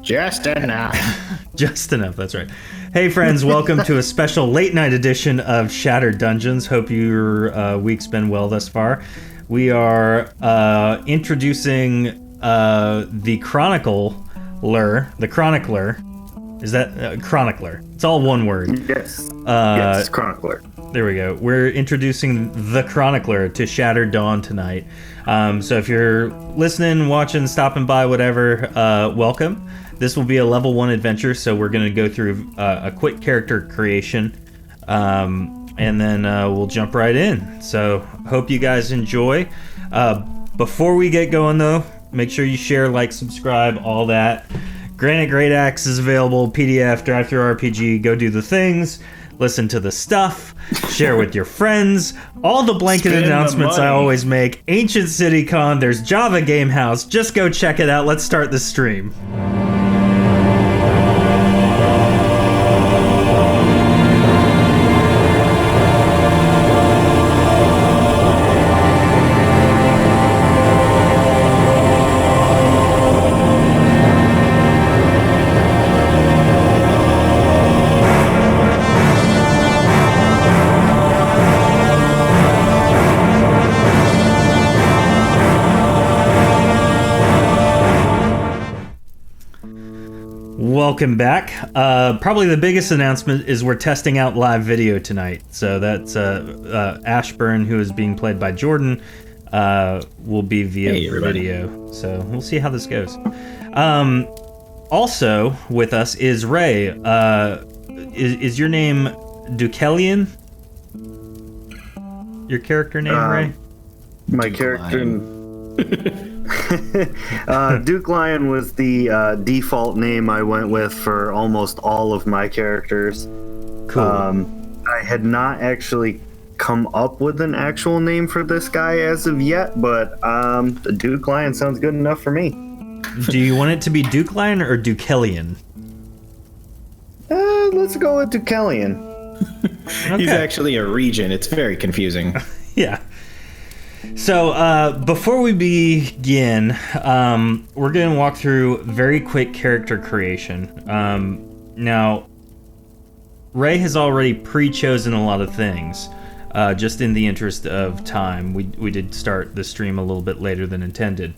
Just enough. Just enough, that's right. Hey friends, welcome to a special late night edition of Shattered Dungeons. Hope your week's been well thus far. We are introducing the Chronicler. The Chronicler. Is that Chronicler? It's all one word. Yes. Yes, Chronicler. There we go. We're introducing the Chronicler to Shattered Dawn tonight. So if you're listening, watching, stopping by, whatever, welcome. This will be a level 1 adventure, so we're going to go through a quick character creation, and then we'll jump right in. So hope you guys enjoy. Before we get going, though, make sure you share, like, subscribe, all that. Granite Great Axe is available, PDF, DriveThruRPG, go do the things. Listen to the stuff, share with your friends, all the blanket announcements I always make. Ancient City Con, there's Java Game House. Just go check it out. Let's start the stream. Welcome back. Probably the biggest announcement is we're testing out live video tonight. So that's Ashburn, who is being played by Jordan, will be via video. So we'll see how this goes. Also with us is Ray. Is your name Dukelian? Your character name, Ray? My character... Duke Lion was the default name I went with for almost all of my characters. Cool. I had not actually come up with an actual name for this guy as of yet, but Duke Lion sounds good enough for me. Do you want it to be Duke Lion or Dukelian? Let's go with Dukelian. Okay. He's actually a region. It's very confusing. Yeah. So, before we begin, we're going to walk through very quick character creation. Now, Ray has already pre-chosen a lot of things, just in the interest of time. We did start the stream a little bit later than intended.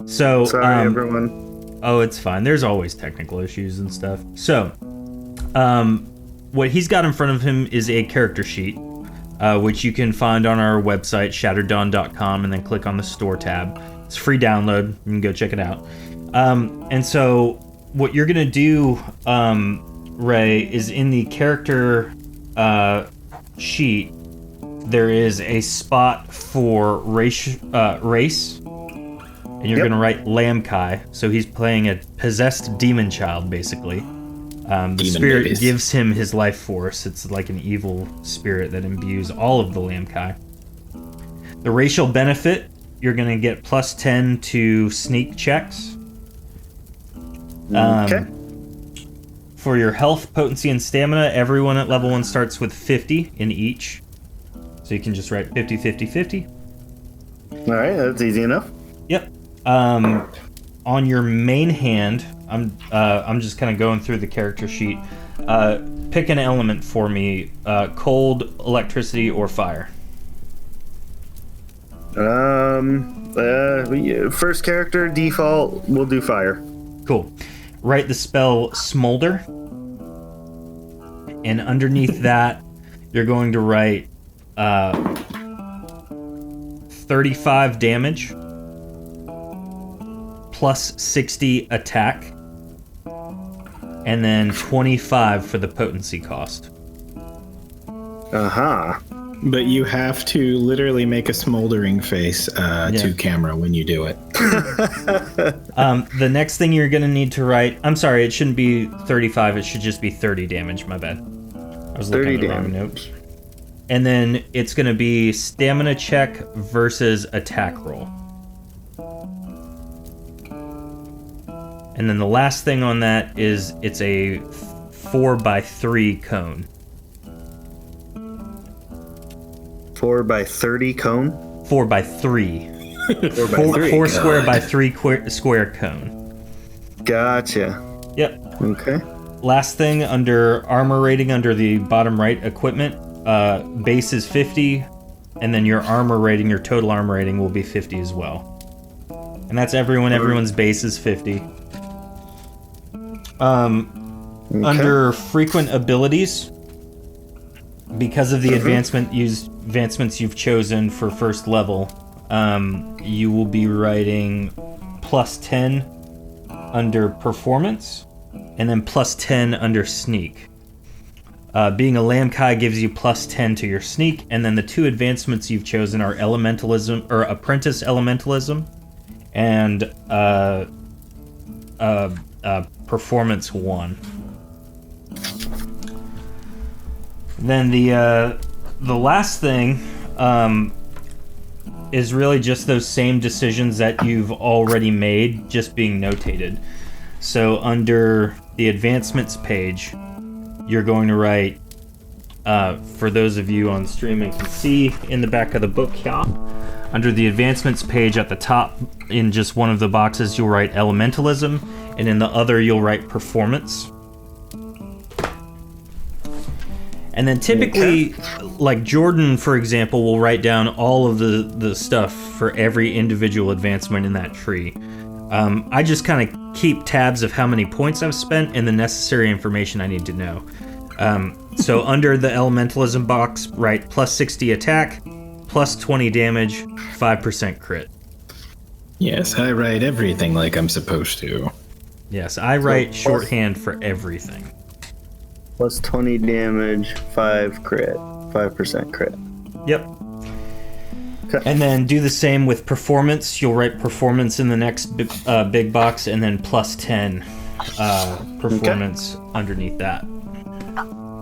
So, sorry, everyone. Oh, it's fine. There's always technical issues and stuff. So, what he's got in front of him is a character sheet. Which you can find on our website, shattereddawn.com, and then click on the store tab. It's a free download. You can go check it out. And so what you're going to do, Ray, is in the character sheet, there is a spot for race, and you're going to write Lamkai. So he's playing a possessed demon child, basically. The spirit babies. Gives him his life force. It's like an evil spirit that imbues all of the Lamkai. The racial benefit, you're going to get plus 10 to sneak checks. Okay. For your health, potency, and stamina, everyone at level 1 starts with 50 in each. So you can just write 50, 50, 50. All right, that's easy enough. Yep. On your main hand, I'm just kind of going through the character sheet. Pick an element for me: cold, electricity, or fire. First character default, we'll do fire. Cool. Write the spell Smolder, and underneath that, you're going to write 35 damage. Plus 60 attack, and then 25 for the potency cost. Uh-huh. But you have to literally make a smoldering face to camera when you do it. The next thing you're going to need to write... I'm sorry, it shouldn't be 35, it should just be 30 damage, my bad. I was looking at the wrong note. And then it's going to be stamina check versus attack roll. And then the last thing on that is it's a 4x3 cone. 4x30 cone? 4x3. 4 square by 3 square cone. Gotcha. Yep. Okay. Last thing, under armor rating, under the bottom right, equipment, base is 50, and then your armor rating, your total armor rating will be 50 as well. And that's everyone. Everyone's base is 50. Under frequent abilities, because of the advancements you've chosen for first level, you will be writing plus 10 under performance, and then plus 10 under sneak. Being a Lamkai gives you plus 10 to your sneak, and then the two advancements you've chosen are elementalism, or apprentice elementalism, and performance 1. Then the last thing is really just those same decisions that you've already made, just being notated. So under the advancements page, you're going to write, for those of you on streaming can see in the back of the book here, under the advancements page at the top, in just one of the boxes, you'll write elementalism, and in the other, you'll write performance. And then typically, like Jordan, for example, will write down all of the stuff for every individual advancement in that tree. I just kind of keep tabs of how many points I've spent and the necessary information I need to know. So under the elementalism box, write plus 60 attack, plus 20 damage, 5% crit. Yes, I write everything like I'm supposed to. Yes, I write shorthand for everything. Plus 20 damage, 5 crit, 5% crit. Yep. Okay. And then do the same with performance. You'll write performance in the next big box, and then plus 10 performance underneath that.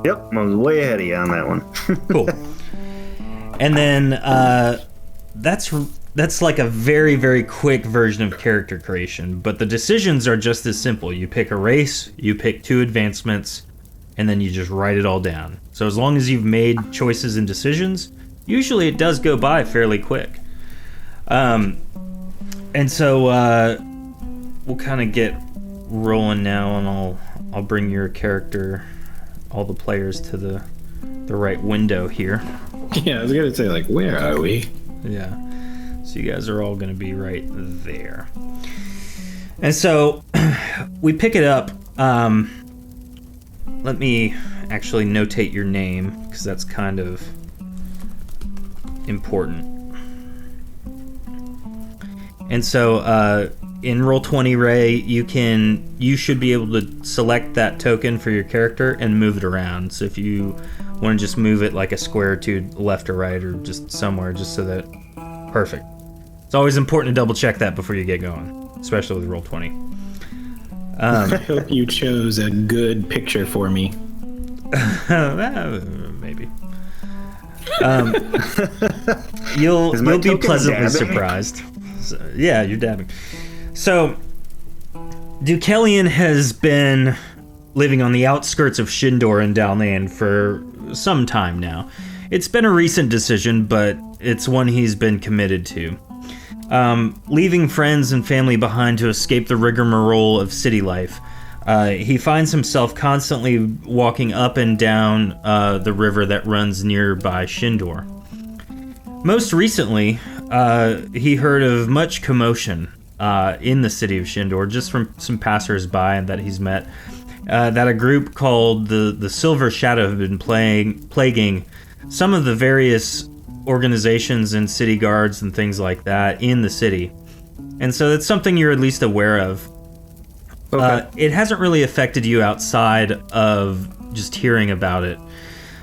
Yep, I was way ahead of you on that one. Cool. And then that's like a very, very quick version of character creation, but the decisions are just as simple. You pick a race, you pick 2 advancements, and then you just write it all down. So as long as you've made choices and decisions, usually it does go by fairly quick. And so we'll kind of get rolling now, and I'll bring your character, all the players, to the right window here. Yeah, I was gonna say, like, where are we? Yeah. So you guys are all going to be right there. And so we pick it up. Let me actually notate your name, because that's kind of important. And so in Roll20, Ray, you should be able to select that token for your character and move it around. So if you want to just move it like a square or two left or right, or just somewhere, just so that... Perfect. It's always important to double check that before you get going, especially with Roll20. I hope you chose a good picture for me. Maybe. You'll be pleasantly surprised. So, yeah, you're dabbing. So, Deucalion has been living on the outskirts of Shindor and Dalnain for some time now. It's been a recent decision, but it's one he's been committed to. Leaving friends and family behind to escape the rigmarole of city life, he finds himself constantly walking up and down the river that runs nearby Shindor. Most recently, he heard of much commotion in the city of Shindor, just from some passers-by that he's met, that a group called the Silver Shadow have been plaguing some of the various organizations and city guards and things like that in the city. And so that's something you're at least aware of. Okay. It hasn't really affected you outside of just hearing about it.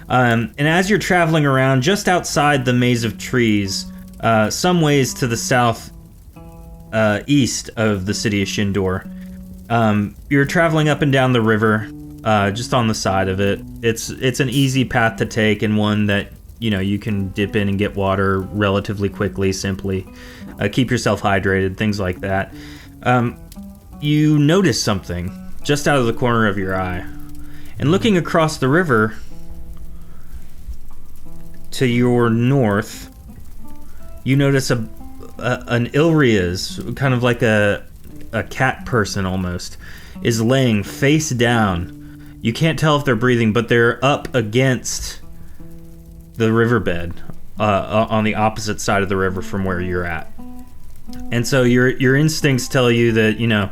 And as you're traveling around just outside the maze of trees, some ways to the south east of the city of Shindor, you're traveling up and down the river, just on the side of it. It's an easy path to take, and one that you can dip in and get water relatively quickly, simply. Keep yourself hydrated, things like that. You notice something just out of the corner of your eye. And looking across the river to your north, you notice an Ilrias, kind of like a cat person almost, is laying face down. You can't tell if they're breathing, but they're up against the riverbed on the opposite side of the river from where you're at. And so your instincts tell you that, you know,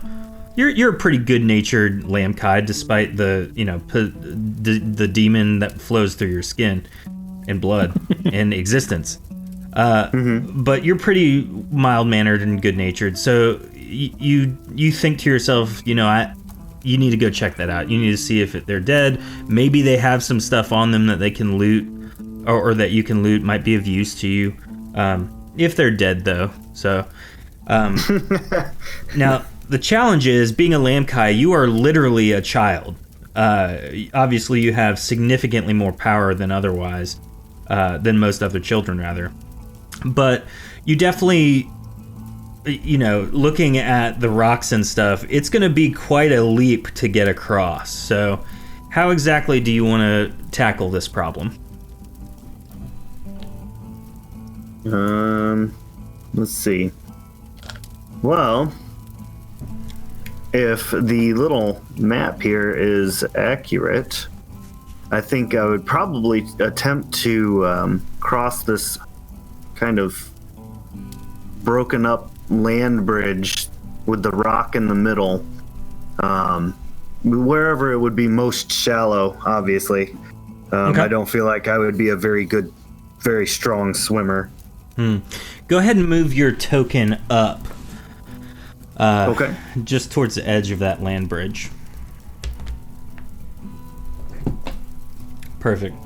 you're a pretty good-natured Lamkai, despite the, you know, the demon that flows through your skin and blood and existence. But you're pretty mild-mannered and good-natured. So you think to yourself, you know, you need to go check that out. You need to see if they're dead. Maybe they have some stuff on them that they can loot, or that you can loot, might be of use to you. If they're dead, though. So, now, the challenge is, being a Lamkai, you are literally a child. Obviously, you have significantly more power than otherwise, than most other children, rather. But you definitely, you know, looking at the rocks and stuff, it's going to be quite a leap to get across. So, how exactly do you want to tackle this problem? Let's see. Well, if the little map here is accurate, I think I would probably attempt to cross this kind of broken up land bridge with the rock in the middle, wherever it would be most shallow, obviously. Okay. I don't feel like I would be a very strong swimmer. Go ahead and move your token up. Okay. Just towards the edge of that land bridge. Perfect.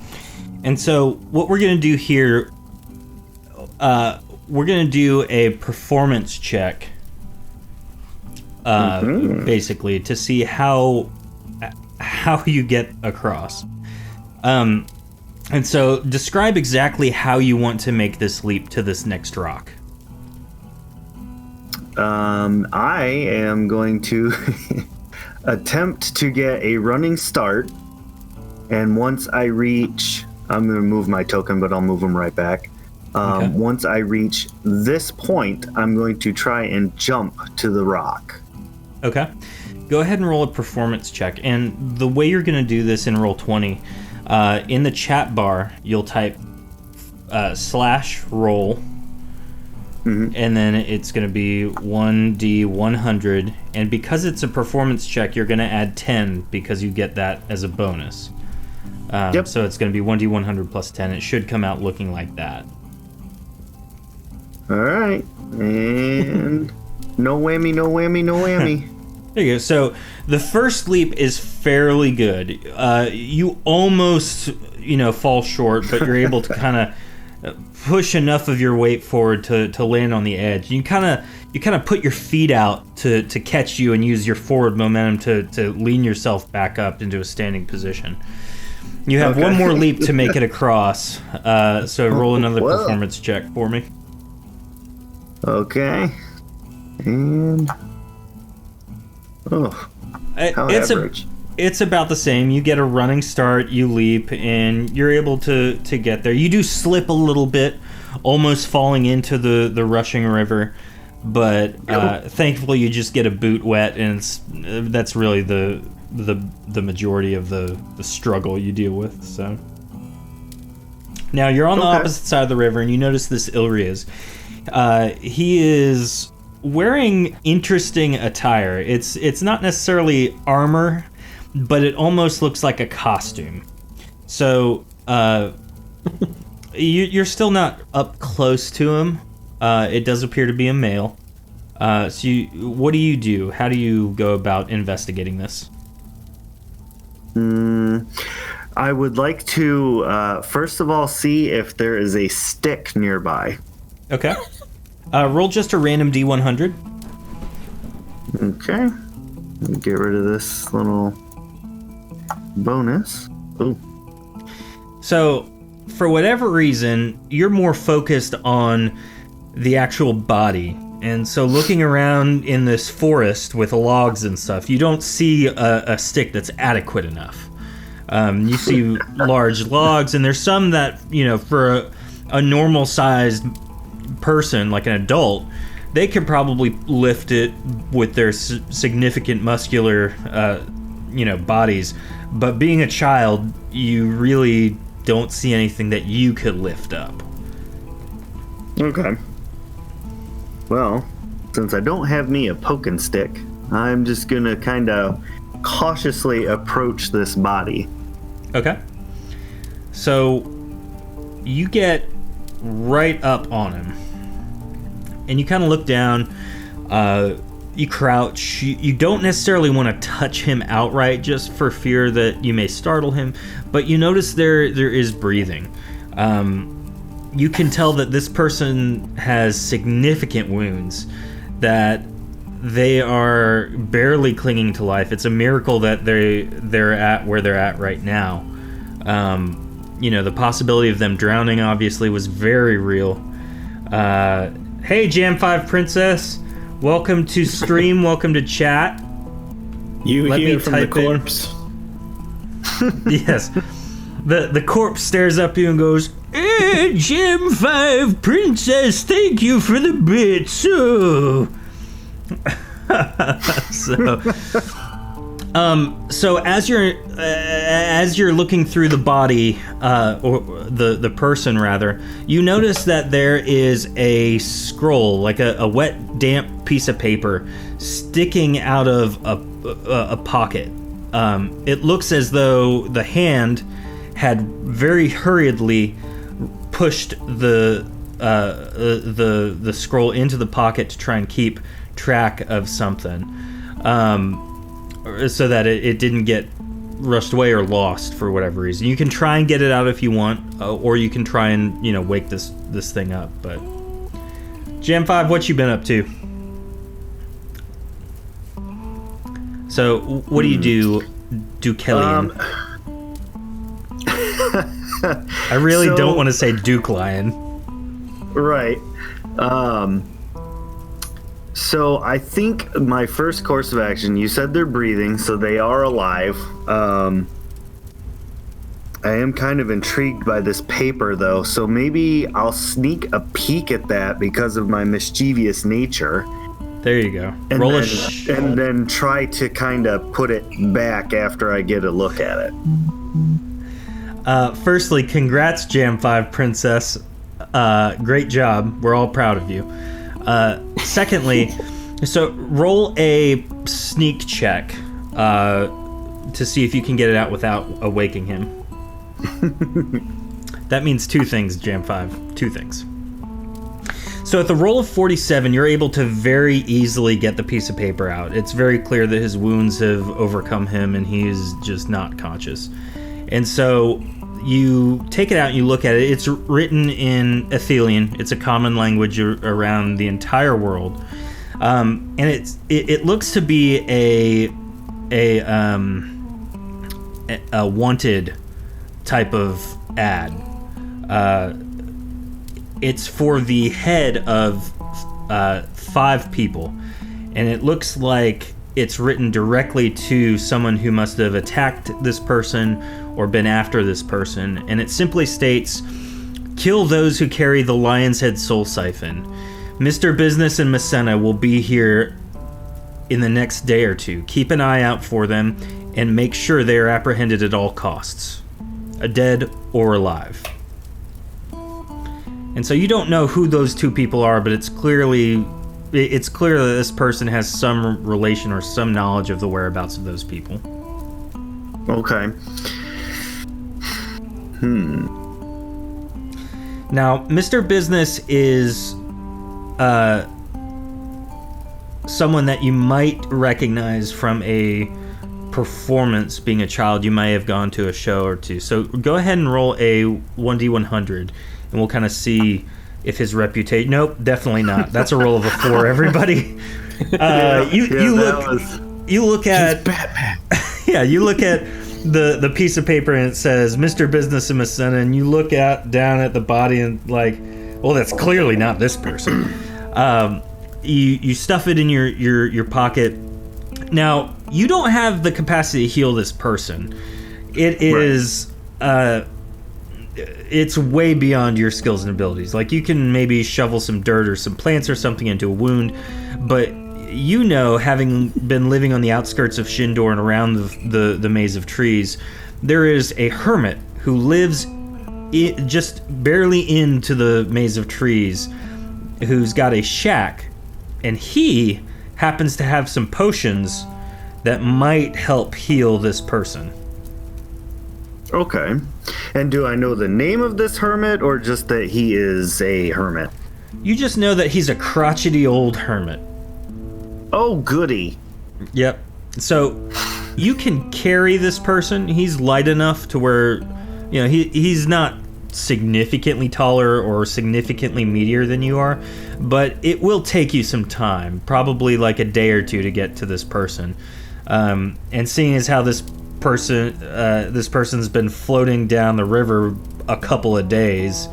And so what we're going to do here, we're going to do a performance check, basically, to see how you get across. And so describe exactly how you want to make this leap to this next rock. I am going to attempt to get a running start, and once I reach, I'm going to move my token, but I'll move them right back. Okay. Once I reach this point, I'm going to try and jump to the rock. Okay. Go ahead and roll a performance check. And the way you're going to do this in Roll20, in the chat bar, you'll type /roll, and then it's going to be 1d100. And because it's a performance check, you're going to add 10 because you get that as a bonus. Yep. So it's going to be 1d100 plus 10. It should come out looking like that. All right, and no whammy, no whammy, no whammy. There you go. So the first leap is fairly good. You almost, fall short, but you're able to kind of push enough of your weight forward to land on the edge. You kind of put your feet out to catch you and use your forward momentum to lean yourself back up into a standing position. You have one more leap to make it across. So roll another performance check for me. Okay. And how average? It's about the same. You get a running start, you leap, and you're able to get there. You do slip a little bit, almost falling into the rushing river, but thankfully you just get a boot wet, and that's really the majority of the struggle you deal with. So now you're on the opposite side of the river, and you notice this Ilriaz. He is wearing interesting attire. It's not necessarily armor, but it almost looks like a costume. So you're still not up close to him. It does appear to be a male. So what do you do? How do you go about investigating this? I would like to first of all see if there is a stick nearby. Okay. Roll just a random D100. Okay. Let me get rid of this little bonus. Ooh. So, for whatever reason, you're more focused on the actual body. And so looking around in this forest with logs and stuff, you don't see a stick that's adequate enough. You see large logs, and there's some that, for a normal-sized person, like an adult, they could probably lift it with their significant muscular, bodies. But being a child, you really don't see anything that you could lift up. Okay. Well, since I don't have me a poking stick, I'm just gonna kind of cautiously approach this body. Okay. So you get right up on him, and you kind of look down. You crouch. You don't necessarily want to touch him outright, just for fear that you may startle him. But you notice there is breathing. You can tell that this person has significant wounds, that they are barely clinging to life. It's a miracle that they're at where they're at right now. The possibility of them drowning obviously was very real. Hey, Jam 5 Princess, welcome to stream. Welcome to chat. You hear from the corpse? Yes. The corpse stares up at you and goes, "Hey, Jam 5 Princess, thank you for the bits." Oh. So as you're looking through the body, or the person rather, you notice that there is a scroll, like a wet, damp piece of paper, sticking out of a pocket. It looks as though the hand had very hurriedly pushed the scroll into the pocket to try and keep track of something, so that it didn't get rushed away or lost for whatever reason. You can try and get it out if you want, or you can try and wake this thing up. But Jam 5, what you been up to? So what do you do, Kellyan? I really don't want to say Duke Lion. Right. So I think my first course of action, you said they're breathing, so they are alive. I am kind of intrigued by this paper, though, so maybe I'll sneak a peek at that because of my mischievous nature. There you go. And then try to kind of put it back after I get a look at it. Firstly, congrats, Jam 5 Princess. Great job. We're all proud of you. Secondly, so roll a sneak check to see if you can get it out without awaking him. That means two things, Jam 5. Two things. So at the roll of 47, you're able to very easily get the piece of paper out. It's very clear that his wounds have overcome him and he's just not conscious. And so you take it out and you look at it. It's written in Athelian. It's a common language around the entire world. And it looks to be a wanted type of ad. It's for the head of 5 people, and it looks like it's written directly to someone who must have attacked this person or been after this person, and it simply states, "Kill those who carry the Lion's Head Soul Siphon. Mr. Business and Messena will be here in the next day or two. Keep an eye out for them and make sure they are apprehended at all costs, dead or alive." And so you don't know who those 2 people are, but it's clear that this person has some relation or some knowledge of the whereabouts of those people. Okay. Now, Mr. Business is someone that you might recognize from a performance. Being a child, you may have gone to a show or two. So go ahead and roll a 1d100, and we'll kind of see if his reputation... Nope, definitely not. That's a roll of a 4, everybody. You look at Batman. Yeah, you look at the piece of paper and it says Mr. Business and Messena, and you look down at the body and like, well, that's clearly not this person. You stuff it in your pocket. Now, you don't have the capacity to heal this person. It is it's way beyond your skills and abilities. Like, you can maybe shovel some dirt or some plants or something into a wound, but you know, having been living on the outskirts of Shindor and around the maze of trees, there is a hermit who lives just barely into the maze of trees, who's got a shack, and he happens to have some potions that might help heal this person. Okay. And do I know the name of this hermit, or just that he is a hermit? You just know that he's a crotchety old hermit. Oh, goody. Yep. So you can carry this person. He's light enough to where, you know, he's not significantly taller or significantly meatier than you are, but it will take you some time, probably like a day or two, to get to this person. And seeing as how this person's been floating down the river a couple of days,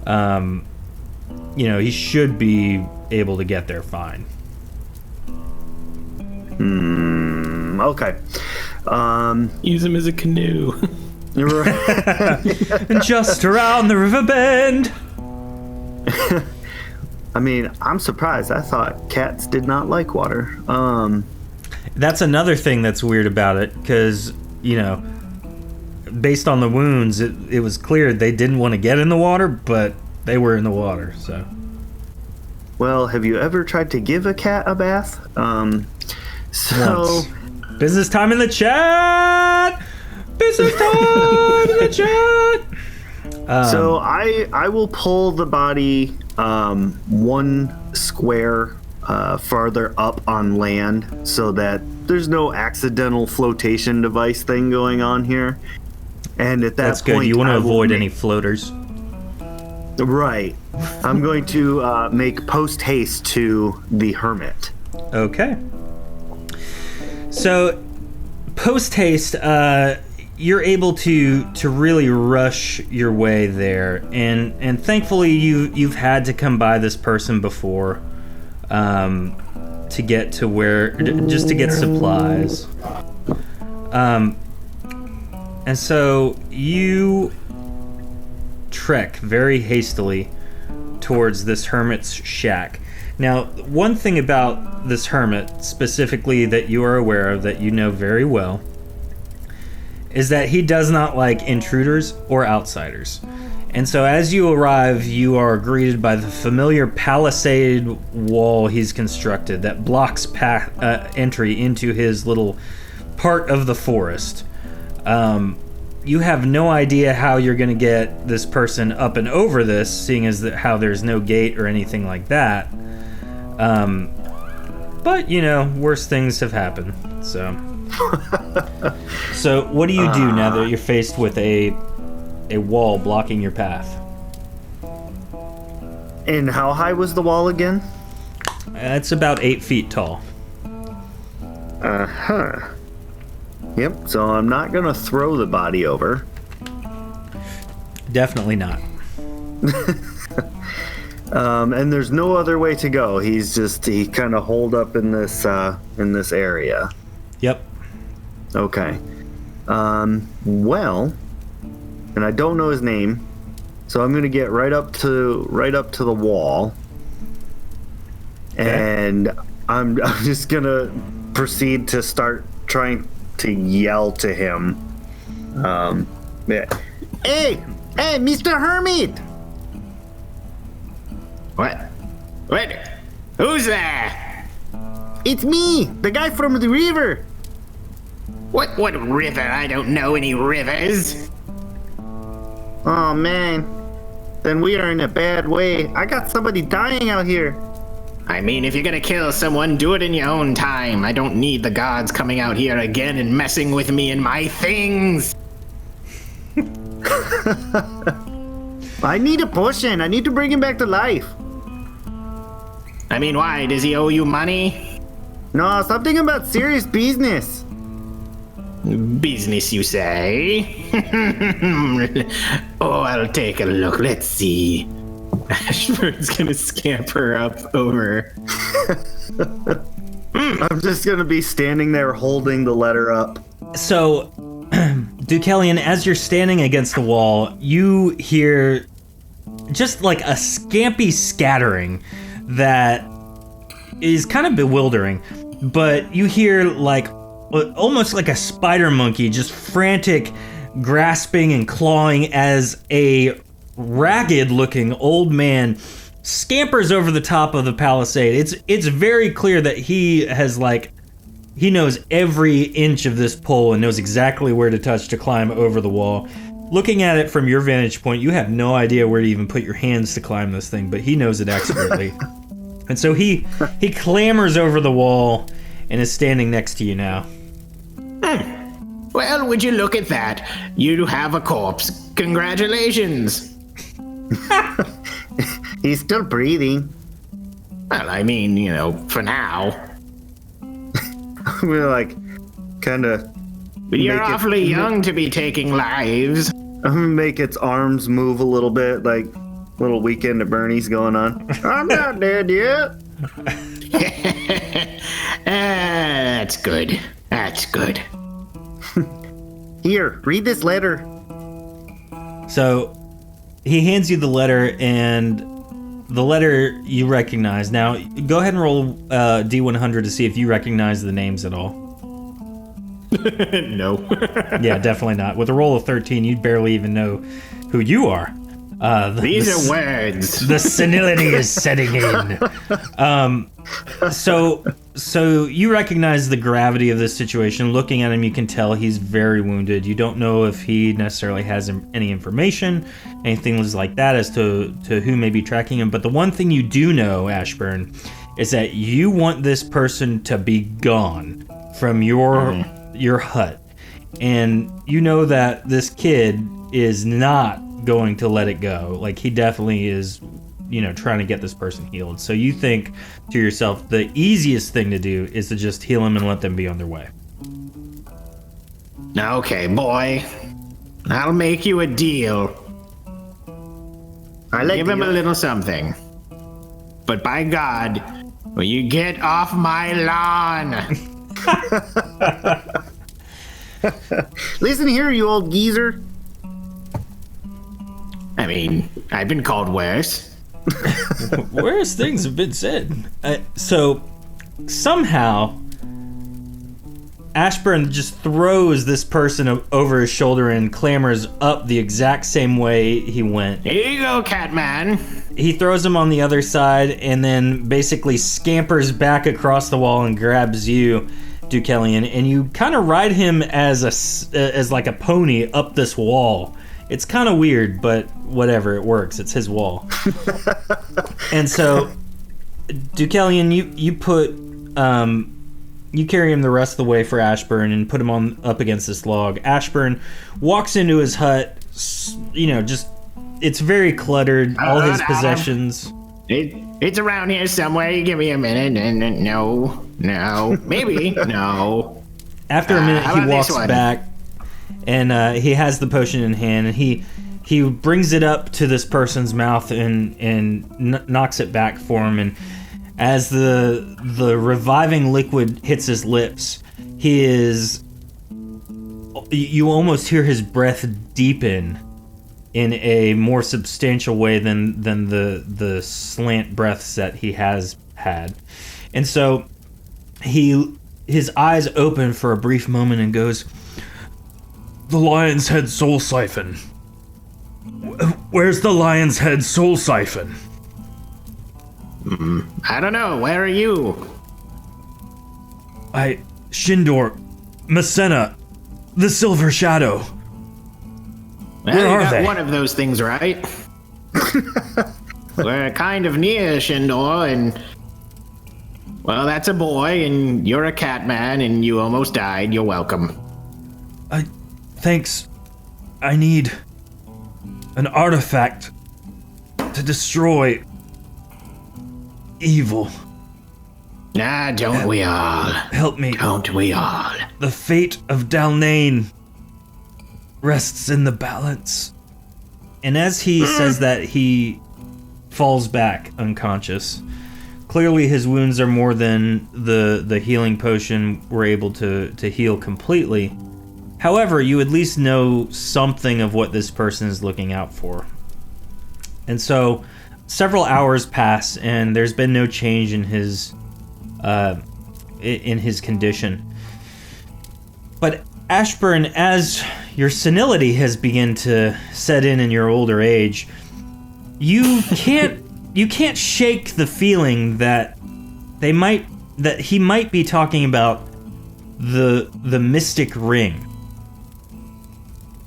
you know, he should be able to get there fine. Okay. Use him as a canoe. And just around the river bend. I mean, I'm surprised. I thought cats did not like water. That's another thing that's weird about it, because, you know, based on the wounds, it was clear they didn't want to get in the water, but they were in the water, so. Well, have you ever tried to give a cat a bath? Once. Business time in the chat! Business time in the chat! So I will pull the body one square farther up on land, so that there's no accidental flotation device thing going on here. And at that That's point, good. You want to I will avoid any floaters. Right. I'm going to make post haste to the hermit. Okay. So, post haste, you're able to really rush your way there, and thankfully you've had to come by this person before, to get to where, just to get supplies. And so you trek very hastily towards this hermit's shack. Now, one thing about this hermit specifically that you are aware of, that you know very well, is that he does not like intruders or outsiders. And so as you arrive, you are greeted by the familiar palisade wall he's constructed that blocks entry into his little part of the forest. You have no idea how you're going to get this person up and over this, seeing as how there's no gate or anything like that. But, you know, worse things have happened, so. So, what do you do now that you're faced with a wall blocking your path? And how high was the wall again? It's about 8 feet tall. Uh-huh. Yep, so I'm not going to throw the body over. Definitely not. And there's no other way to go. He kind of holed up in this area. Yep. Okay. Well, and I don't know his name, so I'm going to get right up to the wall. Okay. And I'm just going to proceed to start trying to yell to him. Yeah. Hey, Mr. Hermit! What? Who's there? It's me, the guy from the river. What river? I don't know any rivers. Oh man, then we are in a bad way. I got somebody dying out here. I mean, if you're gonna kill someone, do it in your own time. I don't need the gods coming out here again and messing with me and my things. I need a potion. I need to bring him back to life. I mean, why? Does he owe you money? No, something about serious business. Business, you say? Oh, I'll take a look. Let's see. Ashford's gonna scamper up over. I'm just gonna be standing there holding the letter up. So, Deucalion, as you're standing against the wall, you hear just like a scampy scattering that is kind of bewildering. But you hear like almost like a spider monkey just frantic grasping and clawing as a ragged looking old man scampers over the top of the palisade. It's very clear that he knows every inch of this pole and knows exactly where to touch to climb over the wall. Looking at it from your vantage point, you have no idea where to even put your hands to climb this thing, but he knows it expertly. And so he clambers over the wall and is standing next to you now. Well, would you look at that? You have a corpse. Congratulations. He's still breathing. Well, I mean, for now. We're like, kind of. But you're awfully young to be taking lives. I'm gonna make its arms move a little bit, like little Weekend at Bernie's going on. I'm not dead yet. That's good. That's good. Here, read this letter. So he hands you the letter, and the letter you recognize. Now, go ahead and roll D100 to see if you recognize the names at all. No. Yeah, definitely not. With a roll of 13, you'd barely even know who you are. These are words. The senility is setting in. So you recognize the gravity of this situation. Looking at him, you can tell he's very wounded. You don't know if he necessarily has any information, anything like that as to who may be tracking him. But the one thing you do know, Ashburn, is that you want this person to be gone from your hut. And you know that this kid is not going to let it go. Like, he definitely is, trying to get this person healed. So you think to yourself, the easiest thing to do is to just heal him and let them be on their way. Okay, boy. I'll make you a deal. Give him a little something. But by God, will you get off my lawn? Listen here, you old geezer. I mean, I've been called worse. Worse things have been said. So somehow Ashburn just throws this person over his shoulder and clambers up the exact same way he went. Here you go, Catman. He throws him on the other side and then basically scampers back across the wall and grabs you, Deucalion, and you kind of ride him as like a pony up this wall. It's kind of weird, but whatever, it works. It's his wall. And so, Deucalion, you carry him the rest of the way for Ashburn and put him up against this log. Ashburn walks into his hut, it's very cluttered, all his possessions. It's around here somewhere. You give me a minute. No, maybe, no. After a minute, he walks back, and he has the potion in hand, and he brings it up to this person's mouth and knocks it back for him. And as the reviving liquid hits his lips, you almost hear his breath deepen in a more substantial way than the slant breaths that he has had. And so his eyes open for a brief moment and goes, "The Lion's Head Soul Siphon. Where's the Lion's Head Soul Siphon?" I don't know. Where are you? Shindor, Masena, the Silver Shadow. Well, Where you are got they? one of those things right. We're kind of near Shindor, and well, that's a boy, and you're a cat man, and you almost died. You're welcome. Thanks. I need an artifact to destroy evil. Don't we all? Help me. Don't we all? The fate of Dalnain rests in the balance. And as he says that, he falls back unconscious. Clearly his wounds are more than the healing potion were able to heal completely. However, you at least know something of what this person is looking out for. And so, several hours pass, and there's been no change in his condition. But Ashburn, as your senility has begun to set in your older age, you can't shake the feeling that he might be talking about the mystic ring.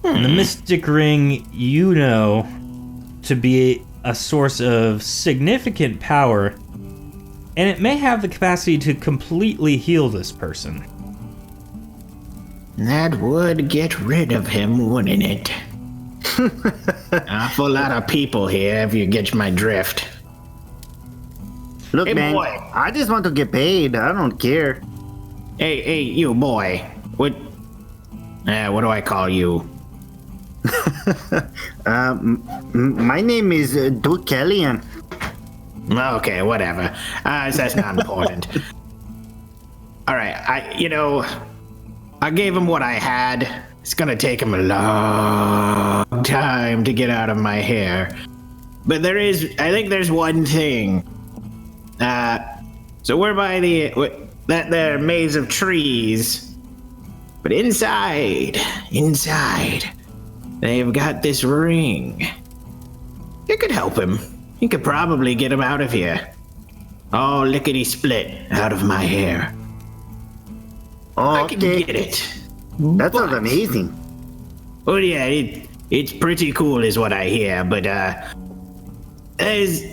And the mystic ring, you know, to be a source of significant power, and it may have the capacity to completely heal this person. That would get rid of him, wouldn't it? Awful lot of people here, if you get my drift. Look, Hey, man, boy. I just want to get paid. I don't care. Hey, you boy. What do I call you? My name is Duke Kellyan. Okay, whatever. That's not important. All right, I gave him what I had. It's gonna take him a long time to get out of my hair. But I think there's one thing. So we're by that there maze of trees. But inside, they've got this ring. It could help him. He could probably get him out of here. All lickety-split out of my hair. I can Okay, get it. that sounds But- amazing. Oh yeah, it's pretty cool is what I hear, but there's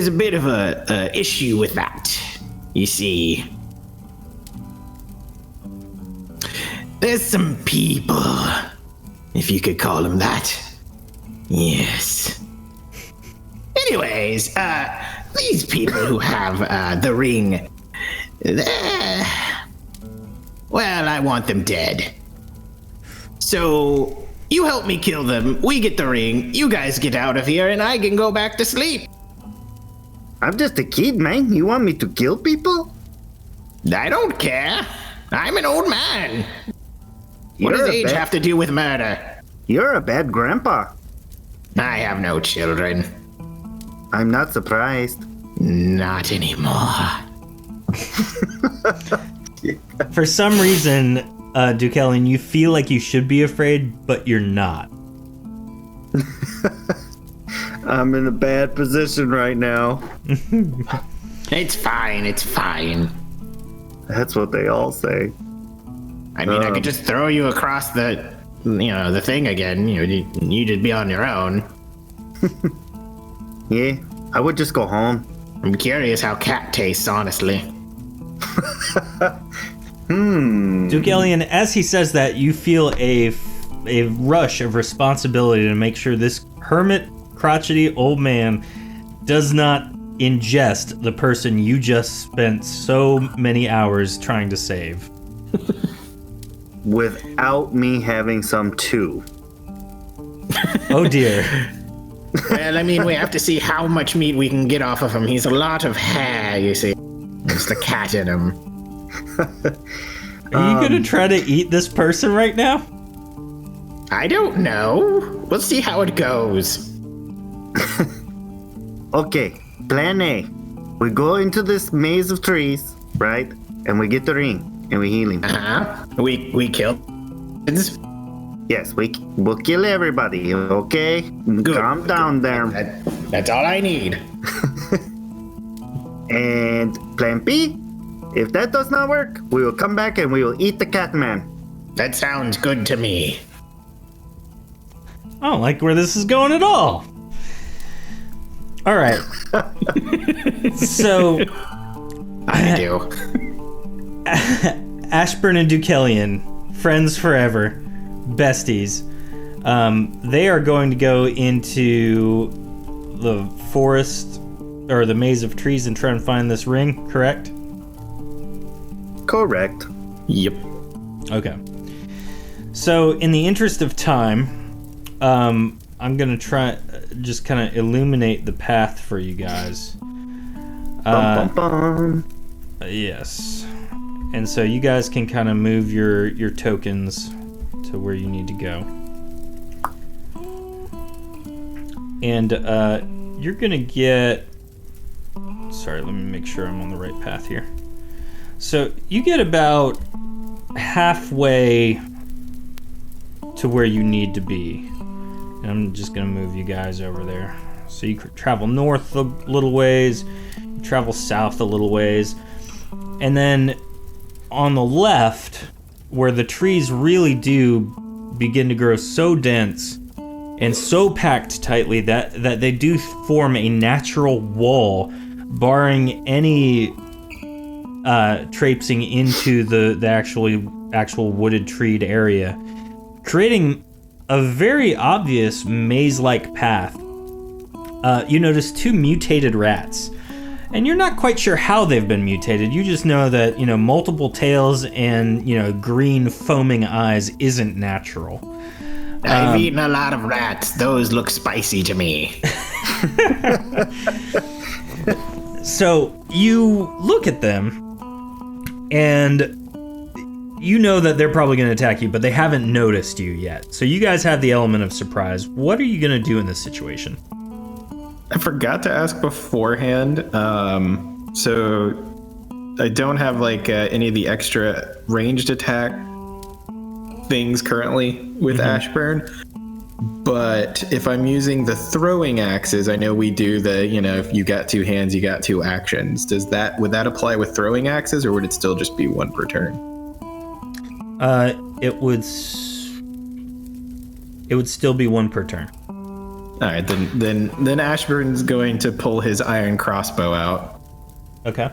a bit of a issue with that. You see, there's some people, if you could call them that. Yes. Anyways, these people who have the ring, well, I want them dead. So, you help me kill them, we get the ring, you guys get out of here, and I can go back to sleep. I'm just a kid, man. You want me to kill people? I don't care. I'm an old man. What You're does a age bad- have to do with murder? You're a bad grandpa. I have no children. I'm not surprised. Not anymore. For some reason, Dukelian, you feel like you should be afraid, but you're not. I'm in a bad position right now. It's fine. That's what they all say. I mean, I could just throw you across the thing again. You just be on your own. Yeah, I would just go home. I'm curious how cat tastes, honestly. Dukelian, as he says that, you feel a rush of responsibility to make sure this hermit, crotchety old man does not ingest the person you just spent so many hours trying to save. Without me having some too. Oh dear. Well, I mean, we have to see how much meat we can get off of him. He's a lot of hair, you see. It's the cat in him. Are you gonna try to eat this person right now? I don't know. We'll see how it goes. Okay, plan A. We go into this maze of trees, right? And we get the ring, and we heal him. We kill. Yes, we'll kill everybody, okay? Calm down there. That's all I need. And plan B, if that does not work, we will come back and we will eat the cat man. That sounds good to me. I don't like where this is going at all. All right. So I do. Ashburn and Dukelian, friends forever, besties. They are going to go into the forest or the maze of trees and try and find this ring, correct? Correct. Yep. Okay. So, in the interest of time, I'm going to try just kind of illuminate the path for you guys. Bum, bum, bum. Yes. And so you guys can kind of move your tokens to where you need to go. And you're gonna get... Sorry, let me make sure I'm on the right path here. So you get about halfway to where you need to be. And I'm just gonna move you guys over there. So you could travel north a little ways, you travel south a little ways, and then on the left, where the trees really do begin to grow so dense and so packed tightly that they do form a natural wall, barring any traipsing into the actual wooded treed area, creating a very obvious maze-like path. You notice 2 mutated rats, and you're not quite sure how they've been mutated. You just know that, multiple tails and, green foaming eyes isn't natural. I've eaten a lot of rats. Those look spicy to me. So you look at them, and you know that they're probably going to attack you, but they haven't noticed you yet. So you guys have the element of surprise. What are you going to do in this situation? I forgot to ask beforehand. So I don't have any of the extra ranged attack things currently with Ashburn. But if I'm using the throwing axes, I know we do the, if you got 2 hands, you got 2 actions. Would that apply with throwing axes, or would it still just be 1 per turn? It would still be 1 per turn. All right, then Ashburn's going to pull his iron crossbow out. Okay.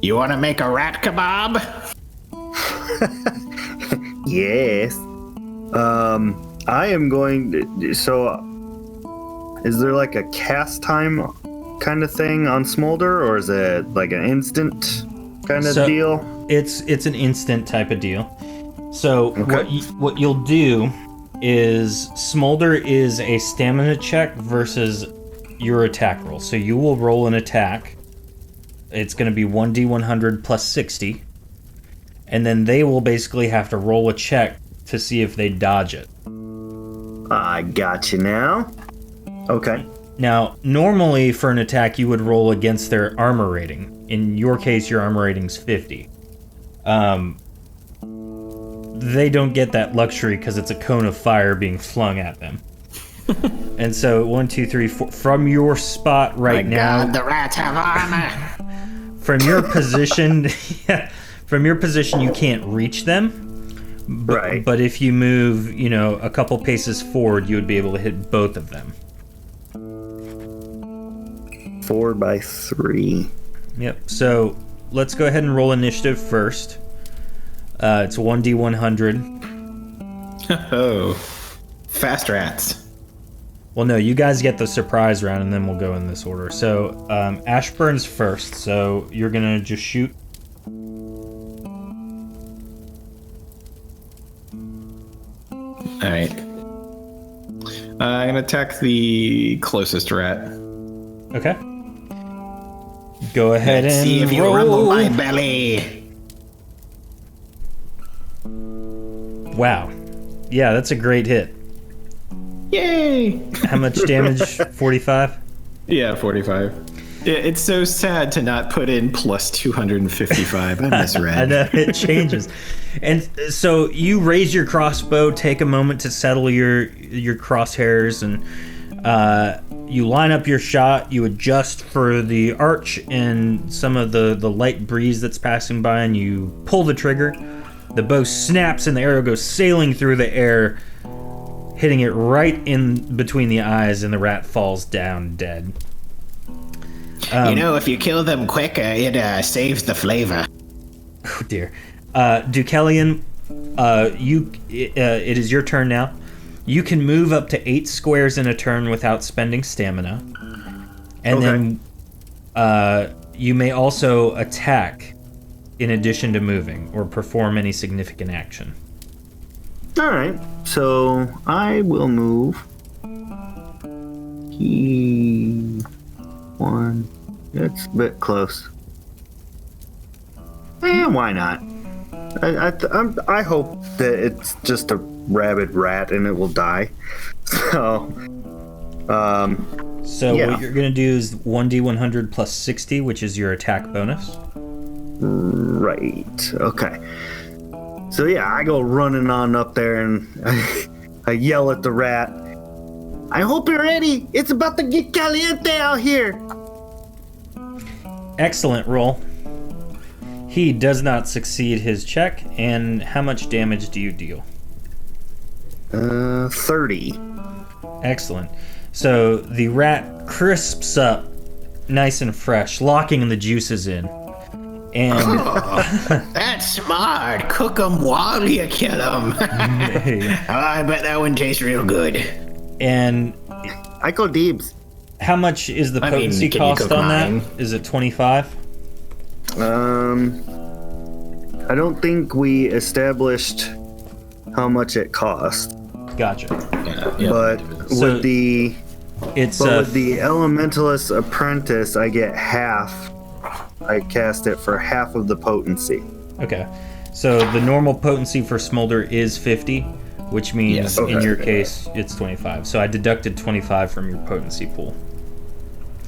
You want to make a rat kebab? Yes. I am going to, so is there like a cast time kind of thing on Smolder, or is it like an instant kind of deal? It's an instant type of deal. So Okay. what you'll do is Smolder is a stamina check versus your attack roll. So you will roll an attack. It's going to be 1d100 plus 60. And then they will basically have to roll a check to see if they dodge it. I got you now. Okay. Now, normally for an attack, you would roll against their armor rating. In your case, your armor rating's 50. They don't get that luxury because it's a cone of fire being flung at them. And so, 1, 2, 3, 4, from your spot right now. God, the rats have armor. From your position, from your position, you can't reach them. Right. But if you move, a couple paces forward, you would be able to hit both of them. 4 by 3. Yep. So let's go ahead and roll initiative first. It's 1d100. Oh, fast rats. Well, no, you guys get the surprise round, and then we'll go in this order. So Ashburn's first, so you're gonna just shoot. All right. I'm gonna attack the closest rat. Okay. Go ahead Let's and see if you roll. rumble my belly. Wow. Yeah, that's a great hit. Yay! How much damage? 45? Yeah, 45. It's so sad to not put in plus 255. I miss red. I know, it changes. And so you raise your crossbow, take a moment to settle your crosshairs, and you line up your shot. You adjust for the arch and some of the light breeze that's passing by, and you pull the trigger. The bow snaps and the arrow goes sailing through the air, hitting it right in between the eyes, and the rat falls down dead. If you kill them quick, it saves the flavor. Oh dear. Deucalion, it is your turn now. You can move up to 8 squares in a turn without spending stamina. And then you may also attack in addition to moving, or perform any significant action. All right. So I will move. 1. That's a bit close. Why not? I hope that it's just a rabid rat and it will die. So, yeah. What you're gonna do is 1d100 plus 60, which is your attack bonus. Right. Okay. So yeah, I go running on up there and I yell at the rat. I hope you're ready. It's about to get caliente out here. Excellent roll. He does not succeed his check. And how much damage do you deal? 30. Excellent. So the rat crisps up nice and fresh, locking the juices in. And That's smart. Cook them while you kill them. I bet that one tastes real good. And I go Deebs. how much is the potency can you cost cook on mine? that? Is it 25? I don't think we established how much it cost, Gotcha. but So- with the It's with the Elementalist Apprentice, I get half. I cast it for half of the potency. okay. So the normal potency for Smolder is 50, which means Yes. in Okay. your case it's 25. So I deducted 25 from your potency pool.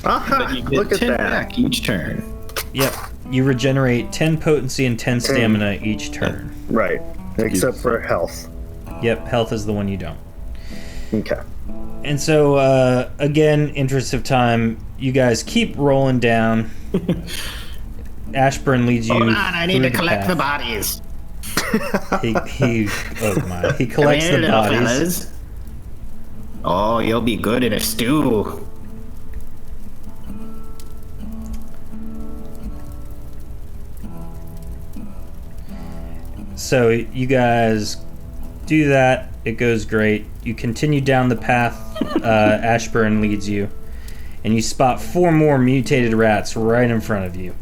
Aha! You get Look at 10 that. back each turn. Yep. You regenerate 10 potency and 10 stamina each turn. Right, except for health. Yep, health is the one you don't. Okay. And so, again, interest of time, you guys keep rolling down. Ashburn leads you. Hold on, I need through to collect the path. bodies. Oh my! He Come collects here, the little bodies. fellas. Oh, you'll be good in a stew. So you guys do that. It goes great. You continue down the path. Ashburn leads you, and you spot 4 more mutated rats right in front of you.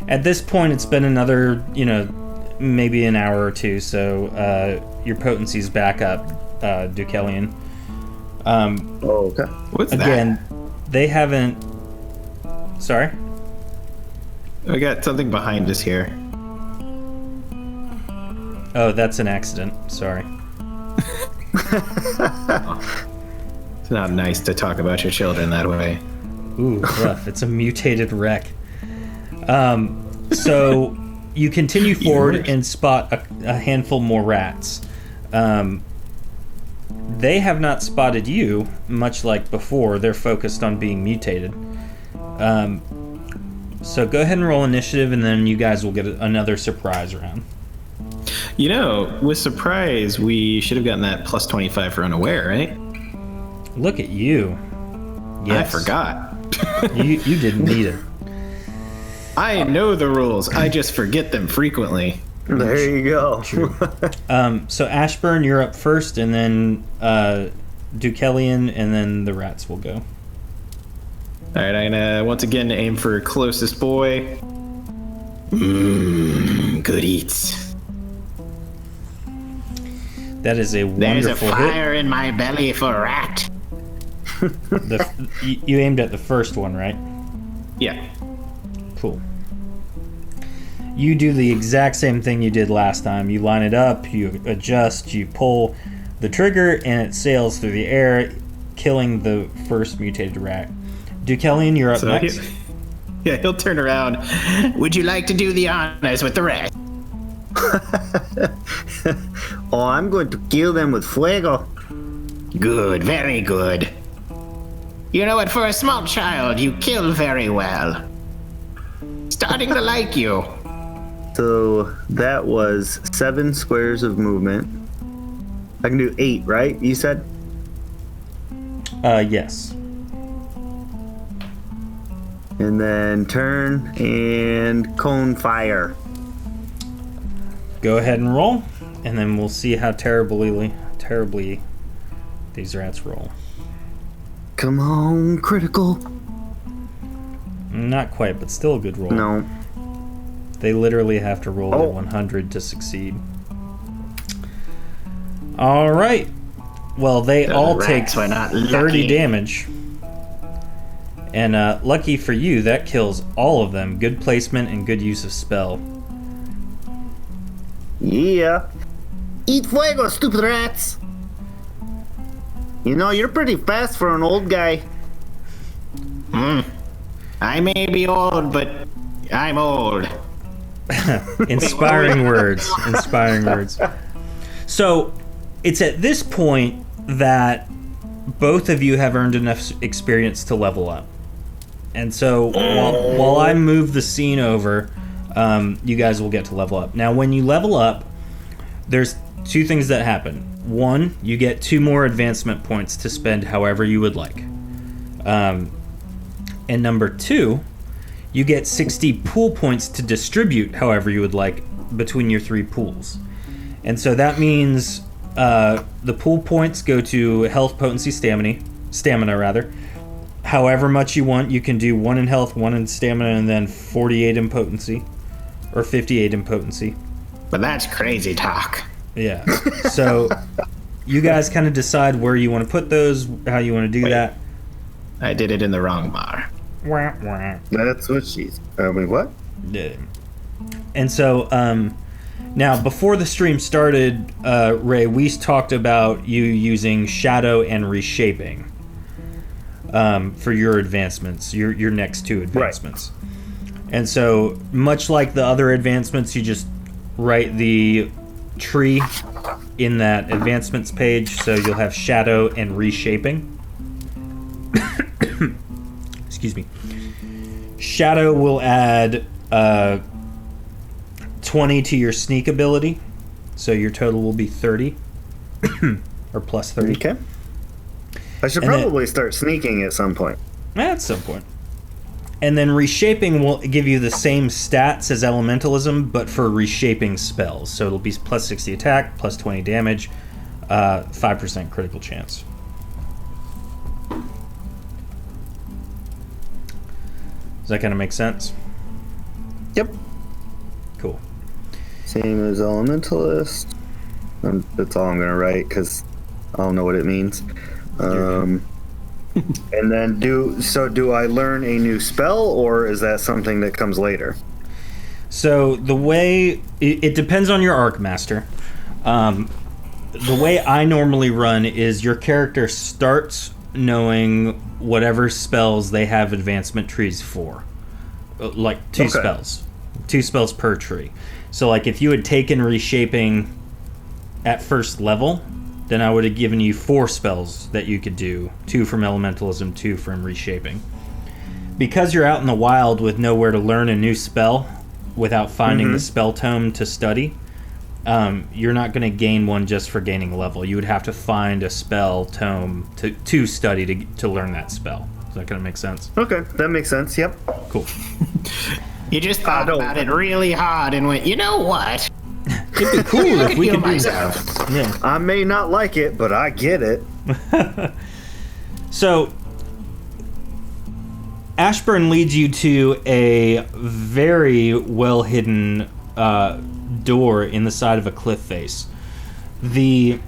At this point, it's been another, maybe an hour or two. So your potency's back up, Deucalion. Oh, okay. What's Again, they haven't. Sorry. that? We got something behind us here. Oh, that's an accident. Sorry. It's not nice to talk about your children that way. Ooh, rough. It's a mutated wreck. So you continue forward and spot a handful more rats. They have not spotted you, much like before. They're focused on being mutated. So go ahead and roll initiative, and then you guys will get another surprise round. With surprise, we should have gotten that plus 25 for unaware, right? Look at you. Yes. I forgot. You didn't need it. I know the rules. I just forget them frequently. There you go. So Ashburn, you're up first, and then Deucalion, and then the rats will go. All right, I'm gonna once again aim for closest boy. Good eats. That is a There's a wonderful hit. fire in my belly for rat. You aimed at the first one, right? Yeah. Cool. You do the exact same thing you did last time. You line it up, you adjust, you pull the trigger, and it sails through the air, killing the first mutated rat. Deucalion, you're up next. He'll turn around. Would you like to do the honors with the rest? Oh, I'm going to kill them with fuego. Good, very good. You know what? For a small child, you kill very well. Starting to like you. So that was 7 squares of movement. I can do 8, right? You said? Yes. And then turn and cone fire. Go ahead and roll, and then we'll see how terribly these rats roll. Come on, critical. Not quite, but still a good roll. No. They literally have to roll a 100 to succeed. All right. Well, they all take rats were not 30 lucky. damage. And lucky for you, that kills all of them. Good placement and good use of spell. Yeah. Eat fuego, stupid rats. You know, you're pretty fast for an old guy. I may be old, but I'm old. Inspiring words. Inspiring words. So, it's at this point that both of you have earned enough experience to level up. And so, while I move the scene over, you guys will get to level up. Now, when you level up, there's two things that happen. One, you get 2 more advancement points to spend however you would like. And number 2, you get 60 pool points to distribute however you would like between your 3 pools. And so that means the pool points go to health, potency, stamina rather. However much you want, you can do 1 in health, 1 in stamina, and then 48 in potency, or 58 in potency. But that's crazy talk. Yeah. So you guys kind of decide where you want to put those, how you want to do that. I did it in the wrong bar. Wah, wah. That's what she's... I mean, what? Yeah. And so, now before the stream started, Ray, we talked about you using shadow and reshaping for your advancements, your next 2 advancements. Right. And so, much like the other advancements, you just write the tree in that advancements page, so you'll have shadow and reshaping. Excuse me. Shadow will add 20 to your sneak ability, so your total will be 30 or plus 30. Okay. I should probably start sneaking at some point. At some point. And then reshaping will give you the same stats as elementalism, but for reshaping spells. So it'll be plus 60 attack, plus 20 damage, 5% critical chance. Does that kind of make sense? Yep. Cool. Same as elementalist. That's all I'm going to write because I don't know what it means. And then do I learn a new spell, or is that something that comes later? So the way it depends on your arc master. The way I normally run is your character starts knowing whatever spells they have advancement trees for, like 2 spells, 2 spells per tree. So like if you had taken reshaping at first level, then I would have given you 4 spells that you could do, 2 from elementalism, 2 from reshaping. Because you're out in the wild with nowhere to learn a new spell without finding the spell tome to study, you're not going to gain one just for gaining level. You would have to find a spell tome to study to learn that spell. Is that going to make sense? Okay, that makes sense. Yep. Cool. You just thought about it really hard and went, you know what? It'd be cool if we could do myself. that. Yeah. I may not like it, but I get it. So, Ashburn leads you to a very well hidden door in the side of a cliff face. The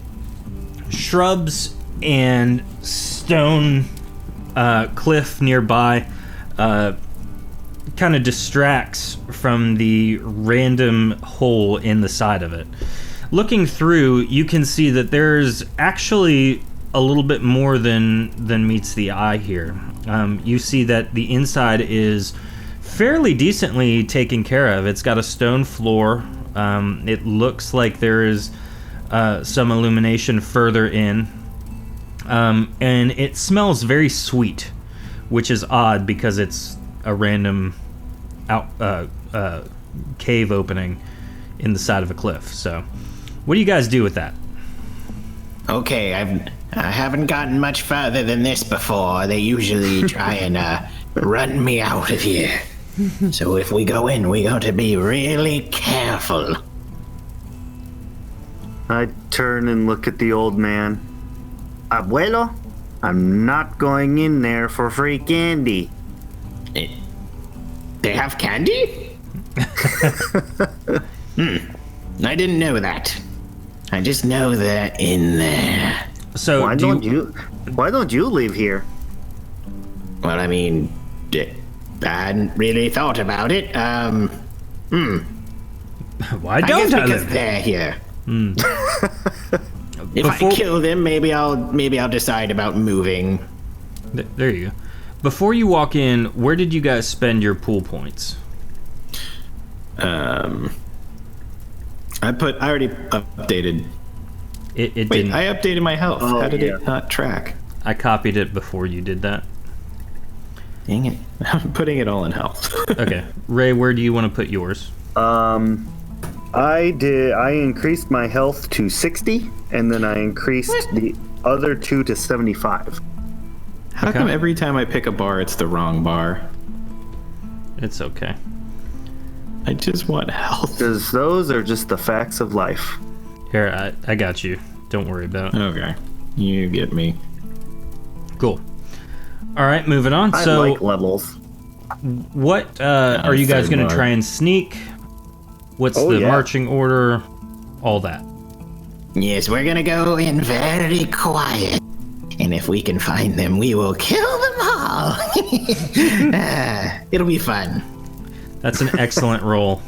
shrubs and stone cliff nearby kind of distracts from the random hole in the side of it. Looking through, you can see that there's actually a little bit more than meets the eye here. You see that the inside is fairly decently taken care of. It's got a stone floor. It looks like there is some illumination further in. And it smells very sweet, which is odd because it's a random cave opening in the side of a cliff. So, what do you guys do with that? Okay, I haven't gotten much further than this before. They usually try and run me out of here. So if we go in, we got to be really careful. I turn and look at the old man. Abuelo, I'm not going in there for free candy. They have candy? I didn't know that. I just know they're in there. So Why don't you leave here? Well, I mean, I hadn't really thought about it. Why I don't guess I because live? they're here. If Before- I kill them, maybe I'll decide about moving. There you go. Before you walk in, where did you guys spend your pool points? I already updated. It Wait, didn't. I updated my health. Oh, How did yeah. it not track? I copied it before you did that. Dang it. I'm putting it all in health. Okay. Ray, where do you want to put yours? I increased my health to 60, and then I increased the other 2 to 75. How come every time I pick a bar, it's the wrong bar? It's okay. I just want health. Because those are just the facts of life. Here, I got you. Don't worry about it. Okay. You get me. Cool. All right, moving on. I So, like levels. what are you guys third going to bar. try and sneak? What's Oh, the yeah. marching order? All that. Yes, we're gonna go in very quiet. And if we can find them, we will kill them all. It'll be fun. That's an excellent roll.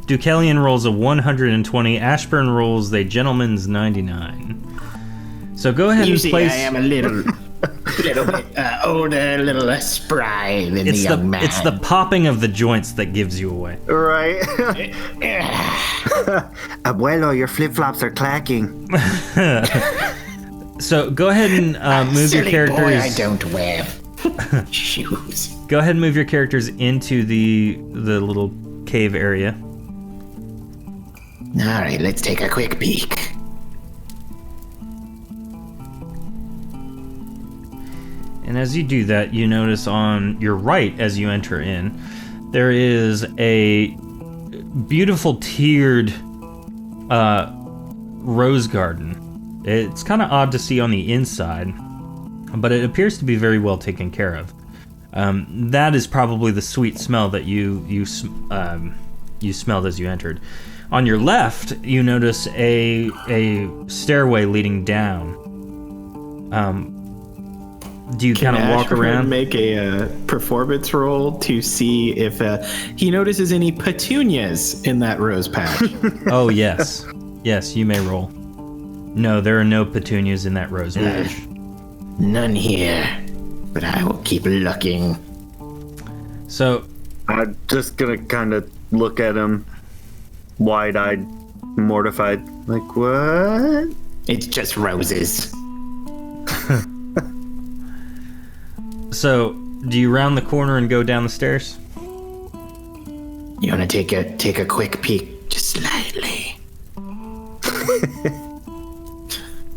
Deucalion rolls a 120. Ashburn rolls a gentleman's 99. So go ahead Usually and place. I am a little bit older, a little less spry than the young man. It's the popping of the joints that gives you away. Right. Abuelo, your flip-flops are clacking. So go ahead and move your Silly characters. boy, I don't wear shoes. Go ahead and move your characters into the little cave area. All right, let's take a quick peek. And as you do that, you notice on your right as you enter in, there is a beautiful tiered rose garden. It's kind of odd to see on the inside, but it appears to be very well taken care of. That is probably the sweet smell that you smelled as you entered. On your left, you notice a stairway leading down. Do you kind of walk Ashburn around? make a performance roll to see if he notices any petunias in that rose patch. Oh, yes. Yes, you may roll. No, there are no petunias in that rose patch. None here, but I will keep looking. So, I'm just gonna kind of look at him, wide-eyed, mortified, like, what? It's just roses. do you round the corner and go down the stairs? You want to take a quick peek, just slightly.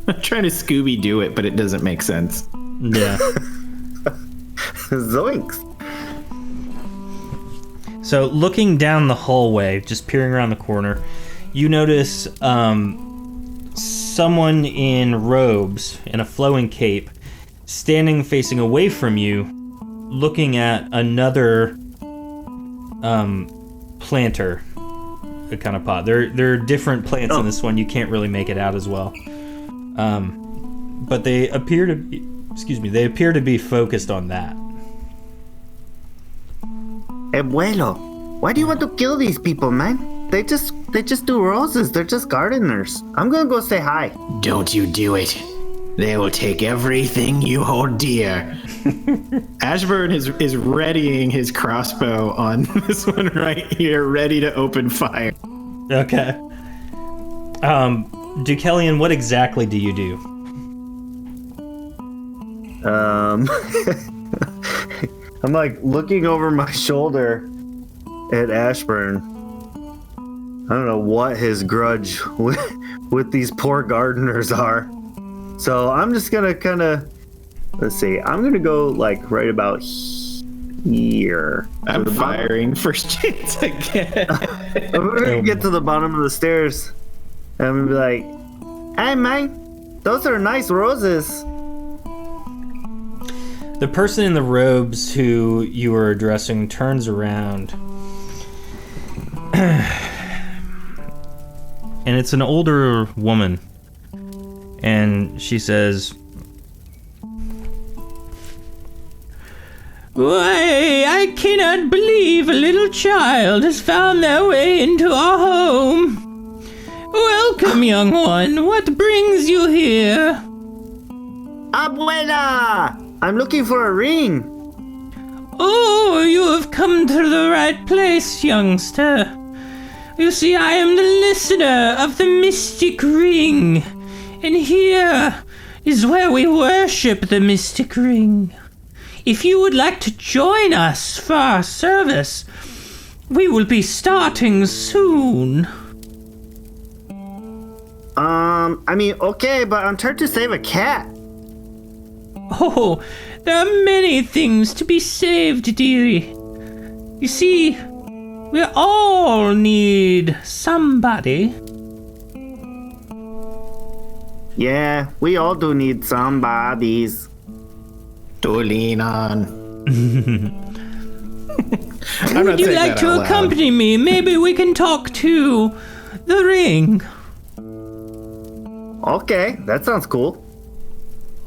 I'm trying to Scooby Doo it, but it doesn't make sense. Yeah. Zoinks. So, looking down the hallway, just peering around the corner, you notice someone in robes and a flowing cape standing facing away from you, looking at another planter kind of pot. There are different plants in this one. You can't really make it out as well. But they appear to be focused on that. Abuelo, why do you want to kill these people, man? They just do roses. They're just gardeners. I'm gonna go say hi. Don't you do it. They will take everything you hold dear. Ashburn is readying his crossbow on this one right here, ready to open fire. Okay. Deucalion, what exactly do you do? I'm like looking over my shoulder at Ashburn. I don't know what his grudge with these poor gardeners are. So I'm just gonna kind of, let's see, I'm gonna go like right about here. I'm firing first chance I get. I'm gonna get to the bottom of the stairs. And I'm gonna be like, hey man, those are nice roses. The person in the robes who you were addressing turns around. And it's an older woman. And she says, "Why, I I cannot believe a little child has found their way into our home. Welcome, young one. What brings you here? Abuela! I'm looking for a ring. Oh, you have come to the right place, youngster. You see, I am the listener of the Mystic Ring, and here is where we worship the Mystic Ring. If you would like to join us for our service, we will be starting soon. Okay, but I'm trying to save a cat. Oh, there are many things to be saved, dearie. You see, we all need somebody. Yeah, we all do need somebodies To lean on. Would you like to accompany me? Maybe we can talk to the ring. Okay, that sounds cool.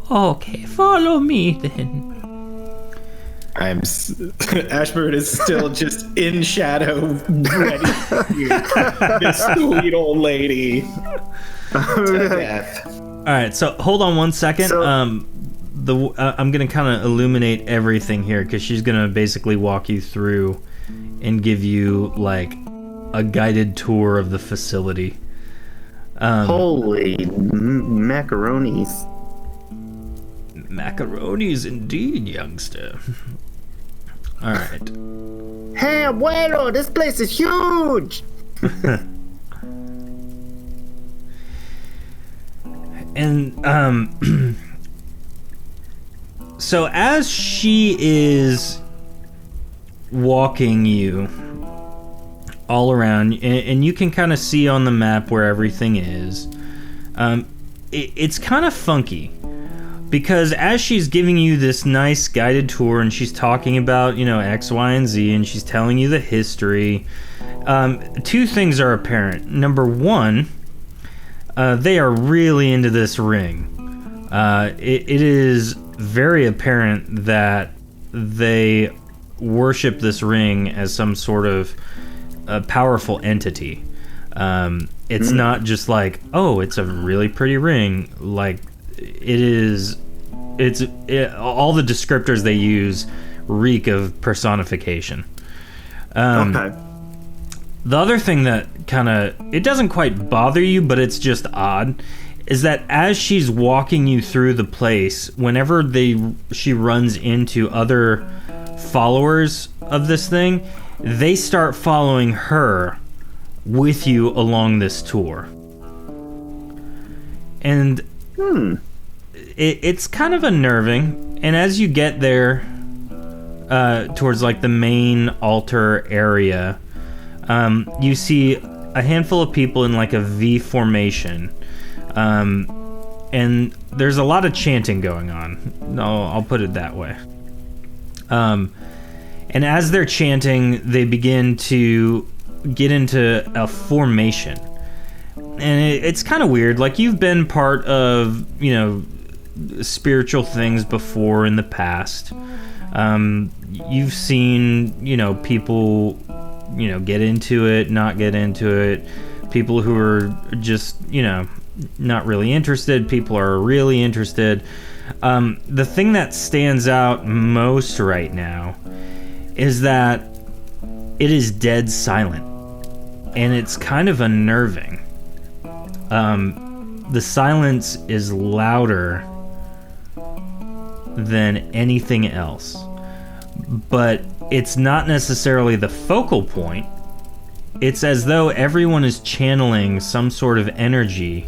Okay, follow me then. Ashburn is still just in shadow, ready to hear this sweet old lady to death. All right, so hold on one second. So- I'm gonna kind of illuminate everything here because she's gonna basically walk you through and give you like a guided tour of the facility. Holy macaronis. Macaronis indeed, youngster. All right. Hey, abuelo, this place is huge. And so as she is walking you all around, and you can kind of see on the map where everything is, it's kind of funky because as she's giving you this nice guided tour and she's talking about, X, Y, and Z, and she's telling you the history, two things are apparent. Number one, they are really into this ring. It is very apparent that they worship this ring as some sort of a powerful entity. It's not just like, oh, it's a really pretty ring. Like, all the descriptors they use reek of personification. Okay. The other thing that it doesn't quite bother you, but it's just odd, is that as she's walking you through the place, whenever she runs into other followers of this thing, they start following her with you along this tour. And it's kind of unnerving. And as you get there, towards like the main altar area, you see a handful of people in like a V formation. And there's a lot of chanting going on. I'll put it that way. And as they're chanting, they begin to get into a formation. And it's kind of weird. Like, you've been part of, spiritual things before in the past. You've seen, people, get into it, not get into it. People who are just, not really interested. People are really interested. The thing that stands out most right now is that it is dead silent, and it's kind of unnerving. The silence is louder than anything else, but it's not necessarily the focal point. It's as though everyone is channeling some sort of energy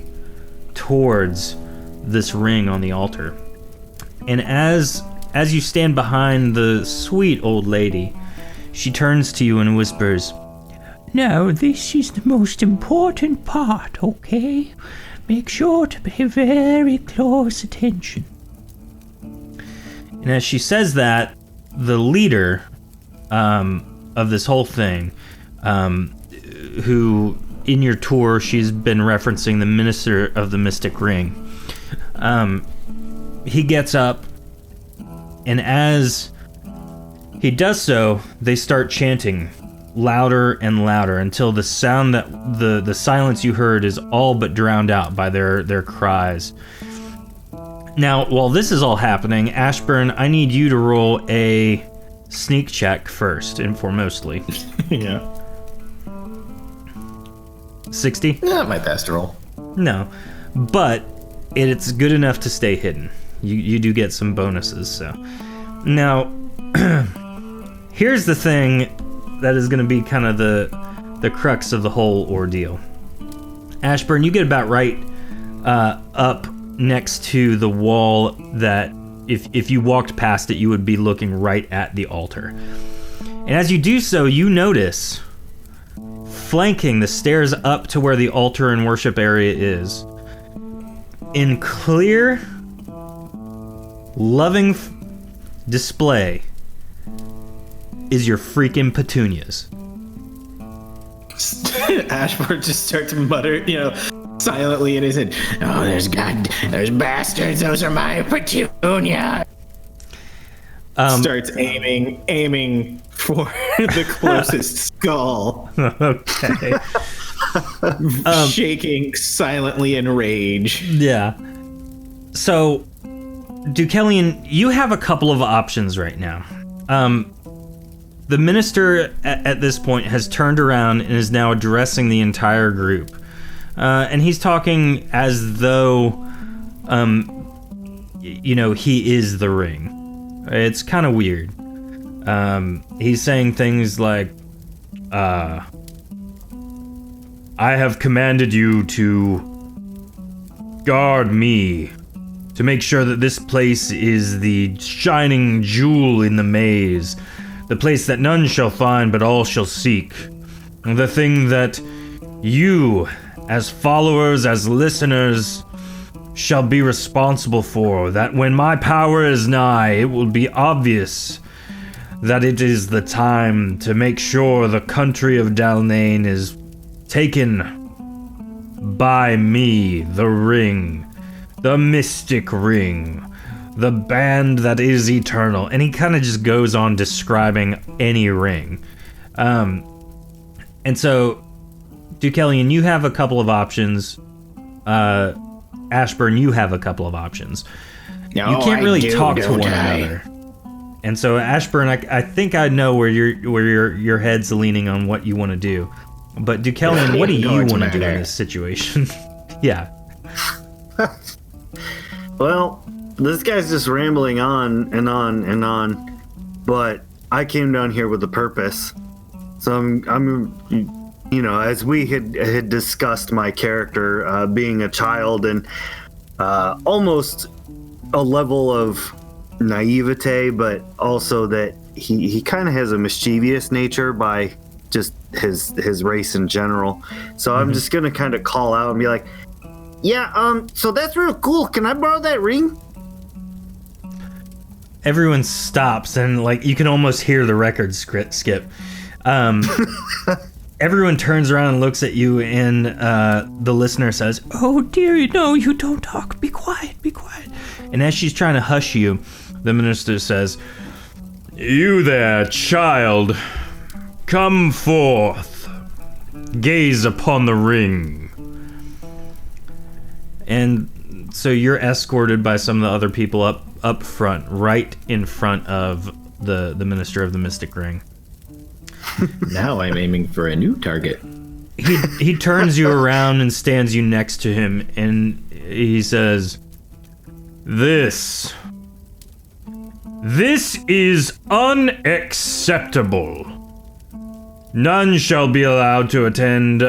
towards this ring on the altar. And as you stand behind the sweet old lady, she turns to you and whispers, Now, this is the most important part, okay? Make sure to pay very close attention. And as she says that, the leader of this whole thing, who in your tour she's been referencing the Minister of the Mystic Ring, he gets up, and as he does so, they start chanting louder and louder until the sound that the silence you heard is all but drowned out by their cries. Now, while this is all happening, Ashburn, I need you to roll a sneak check first and foremostly. Yeah. 60? Not my best roll. No, but it's good enough to stay hidden. You do get some bonuses, so. Now, here's the thing that is going to be kind of the crux of the whole ordeal. Ashburn, you get about right up next to the wall that if you walked past it, you would be looking right at the altar. And as you do so, you notice, flanking the stairs up to where the altar and worship area is, in clear, loving display, is your freaking petunias. Ashburn just starts to mutter, silently in his head. Oh, there's bastards. Those are my petunia. Starts aiming for the closest skull. Okay. Shaking silently in rage. Yeah. So, Deucalion, you have a couple of options right now. The minister at this point has turned around and is now addressing the entire group. And he's talking as though, he is the ring. It's kind of weird. He's saying things like, I have commanded you to guard me, to make sure that this place is the shining jewel in the maze, the place that none shall find but all shall seek, the thing that you, as followers, as listeners, shall be responsible for, that when my power is nigh, it will be obvious that it is the time to make sure the country of Dalnain is taken by me, the ring, the mystic ring, the band that is eternal. And he kind of just goes on describing any ring. And so, Deucalion, you have a couple of options. Ashburn, you have a couple of options. No, you can't I really do, talk to don't one I? another. And so, Ashburn, I think I know where your head's leaning on what you want to do. But Deucalion, what do you want to do in this situation? Yeah. Well, this guy's just rambling on and on and on, but I came down here with a purpose. So I'm as we had discussed my character being a child and almost a level of naivete, but also that he kind of has a mischievous nature by just his race in general. So I'm just gonna kind of call out and be like, yeah, so that's real cool. Can I borrow that ring? Everyone stops and you can almost hear the record skip. Everyone turns around and looks at you, and the listener says, "Oh dear, no, you don't talk. Be quiet, be quiet." And as she's trying to hush you, the minister says, "You there, child, come forth. Gaze upon the ring." And so you're escorted by some of the other people up front, right in front of the minister of the Mystic Ring. Now I'm aiming for a new target. He turns you around and stands you next to him, and he says, This is unacceptable. None shall be allowed to attend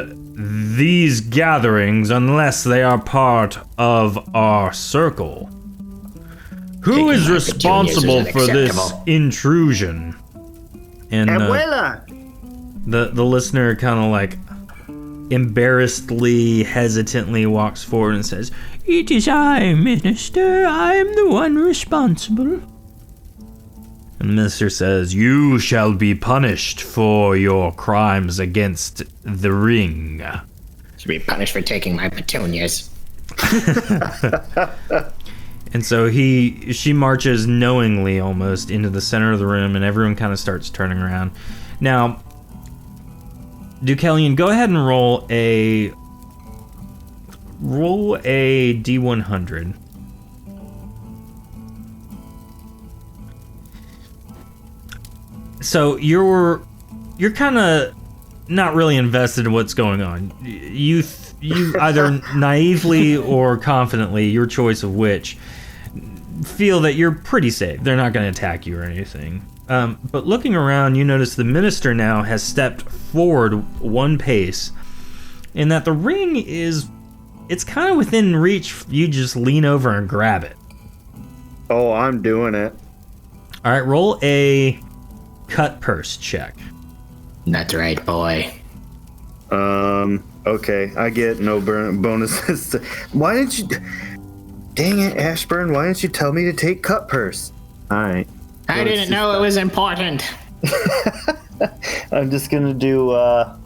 these gatherings unless they are part of our circle. Who is responsible for this intrusion? And Abuela! The listener kind of embarrassedly, hesitantly walks forward and says, "It is I, Minister. I am the one responsible." And the minister says, "You shall be punished for your crimes against the ring." Should be punished for taking my petunias. And so she marches knowingly almost into the center of the room, and everyone kind of starts turning around. Now, Deucalion, go ahead and roll a D100. So you're kind of not really invested in what's going on. You either naively or confidently, your choice of which, feel that you're pretty safe. They're not going to attack you or anything. But looking around, you notice the minister now has stepped forward one pace, and that the ring it's kind of within reach. You just lean over and grab it. Oh, I'm doing it. All right, roll a cut purse check. That's right, boy. Okay, I get no bonuses. Why didn't you... Dang it, Ashburn, why didn't you tell me to take cut purse? Alright. I didn't know it was important. I'm just gonna do a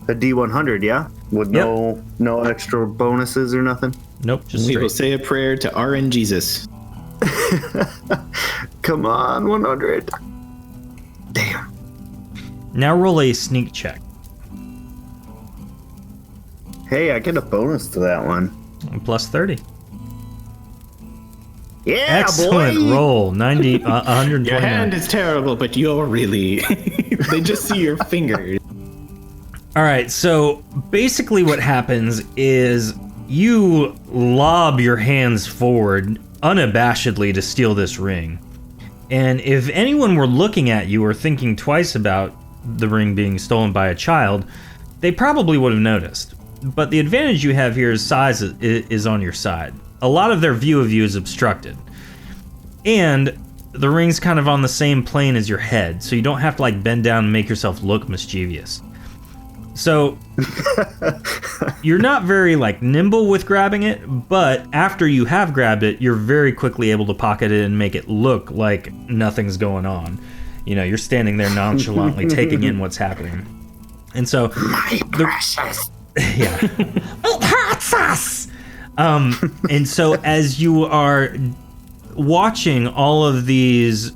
D100, yeah? With no extra bonuses or nothing? Nope, just We will straight. say a prayer to RN Jesus. Come on, 100. Damn. Now roll a sneak check. Hey, I get a bonus to that one. Plus 30. Yeah, Excellent boy! roll. 90, 129. Your hand is terrible, but you're really... they just see your fingers. All right, so basically what happens is you lob your hands forward unabashedly to steal this ring. And if anyone were looking at you or thinking twice about the ring being stolen by a child, they probably would have noticed. But the advantage you have here is size is on your side. A lot of their view of you is obstructed. And the ring's kind of on the same plane as your head, so you don't have to like bend down and make yourself look mischievous. So you're not very like nimble with grabbing it, but after you have grabbed it, you're very quickly able to pocket it and make it look like nothing's going on. You know, you're standing there nonchalantly taking in what's happening. And so My precious. yeah. It hurts us. And so as you are watching all of these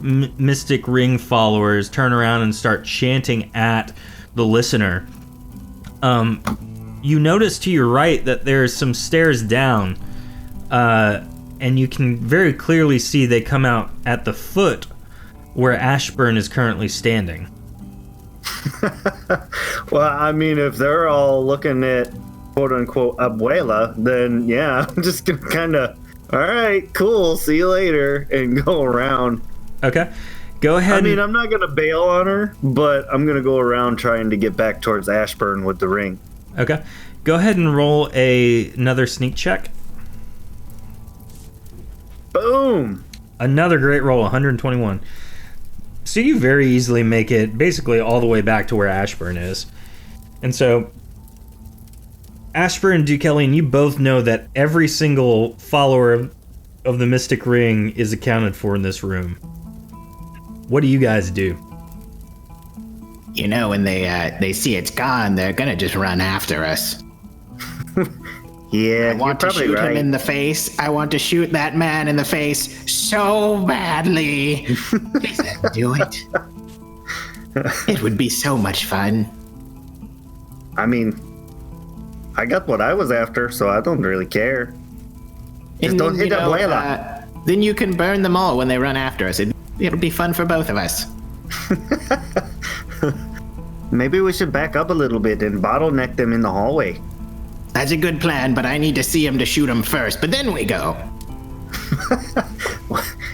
Mystic Ring followers turn around and start chanting at the listener, you notice to your right that there's some stairs down, and you can very clearly see they come out at the foot where Ashburn is currently standing. Well, I mean, if they're all looking at quote-unquote abuela, then yeah, I'm just gonna kind of, all right, cool, see you later, and go around. Okay, go ahead. I mean, I'm not gonna bail on her, but I'm gonna go around trying to get back towards Ashburn with the ring. Okay, go ahead and roll another sneak check. Boom! Another great roll, 121. So you very easily make it basically all the way back to where Ashburn is. And so Ashburn and Deucalion, you both know that every single follower of the Mystic Ring is accounted for in this room. What do you guys do? You know, when they see it's gone, they're gonna just run after us. Yeah, I you're want to probably shoot right. him in the face. I want to shoot that man in the face so badly. Please let me do it. It would be so much fun. I mean, I got what I was after, so I don't really care. Just And don't then, hit Abuela. then you can burn them all when they run after us. It'll be fun for both of us. Maybe we should back up a little bit and bottleneck them in the hallway. That's a good plan, but I need to see him to shoot him first, but then we go.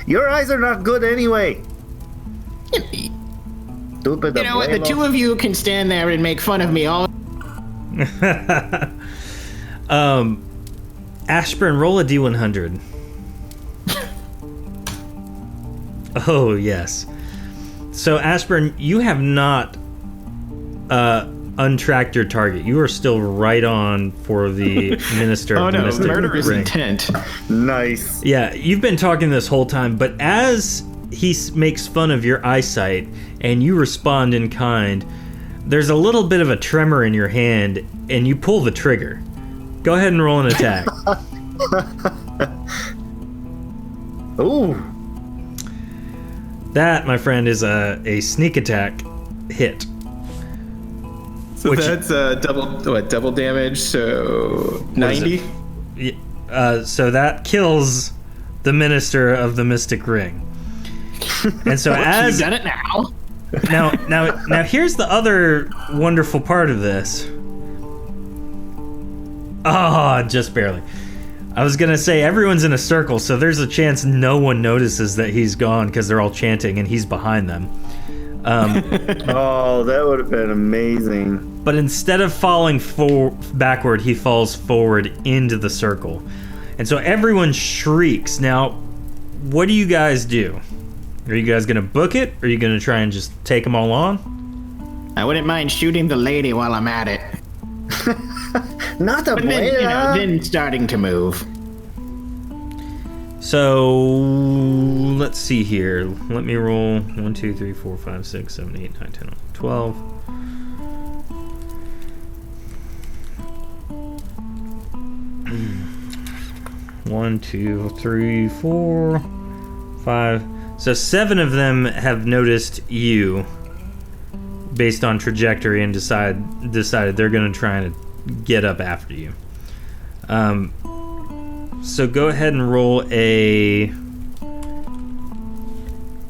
Your eyes are not good anyway. You Stupid know what? The abuelo. two of you can stand there and make fun of me all. Ashburn, roll a D100. Oh, yes. So, Ashburn, you have not untracked your target. You are still right on for the Minister Oh of the no, Mystic murderous Ring. intent. Nice. Yeah, you've been talking this whole time, but as he makes fun of your eyesight and you respond in kind, there's a little bit of a tremor in your hand and you pull the trigger. Go ahead and roll an attack. Ooh. That, my friend, is a sneak attack hit. So Which- that's double damage, so 90? So that kills the Minister of the Mystic Ring. And so You've as done it now. now here's the other wonderful part of this. Oh, just barely. I was gonna say everyone's in a circle, so there's a chance no one notices that he's gone because they're all chanting and he's behind them. Oh, that would have been amazing. But instead of falling backward, he falls forward into the circle. And so everyone shrieks. Now, what do you guys do? Are you guys going to book it? Or are you going to try and just take them all on? I wouldn't mind shooting the lady while I'm at it. Not a But then, then starting to move. So, let's see here. Let me roll 1, 2, 3, 4, 5, 6, 7, 8, 9, 10, 11, 12. One, 2, 3, 4, 5. So 7 of them have noticed you based on trajectory and decided they're going to try and get up after you. So go ahead and roll a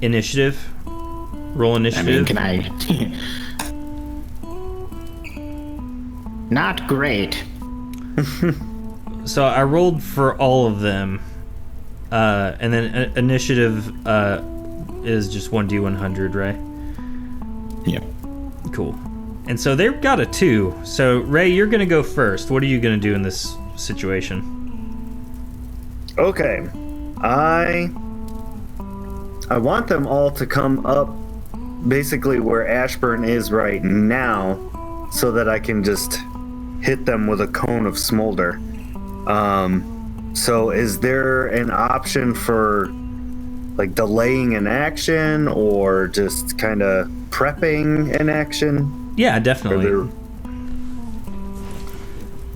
initiative. Roll I initiative. mean, can I? Not great. So I rolled for all of them, and then initiative is just 1d100, right? Yep. Cool. And so they've got a 2. So Ray, you're gonna go first. What are you gonna do in this situation? Okay. I want them all to come up basically where Ashburn is right now so that I can just hit them with a cone of smolder. So is there an option for like delaying an action or just kind of prepping an action? Yeah, Or definitely. there-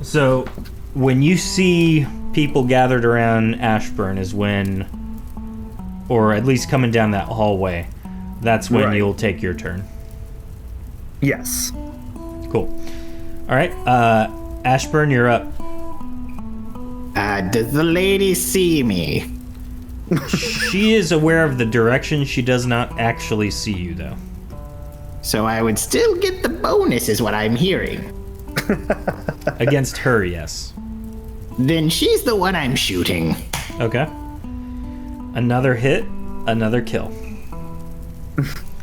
So, when you see people gathered around Ashburn is when, or at least coming down that hallway, that's when Right. you'll take your turn. Yes. Cool. All right, Ashburn, you're up. Does the lady see me? She is aware of the direction. She does not actually see you, though. So I would still get the bonus, is what I'm hearing. Against her, yes. Then she's the one I'm shooting. Okay. Another hit, another kill.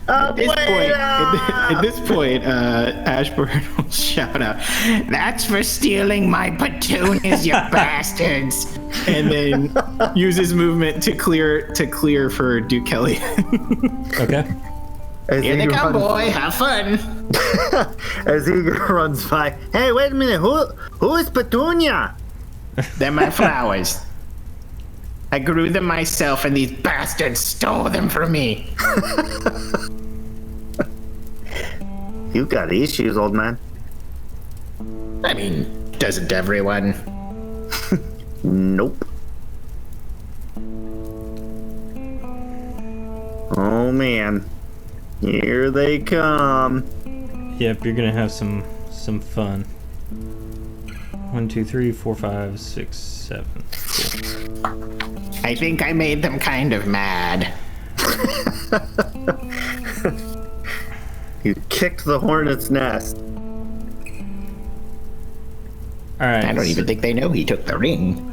At this point, Ashburn will shout out, "That's for stealing my petunias, you bastards!" And then use his movement to clear for Duke Kelly. Okay. As Here they he come, runs- boy. Have fun. As he runs by. Hey, wait a minute. Who is Petunia? They're my flowers. I grew them myself, and these bastards stole them from me. You got issues, old man. I mean, doesn't everyone? Nope. Oh man. Here they come. Yep, you're gonna have some fun. 1, 2, 3, 4, 5, 6, 7. Cool. I think I made them kind of mad. You kicked the hornet's nest. All right. I don't even think they know he took the ring.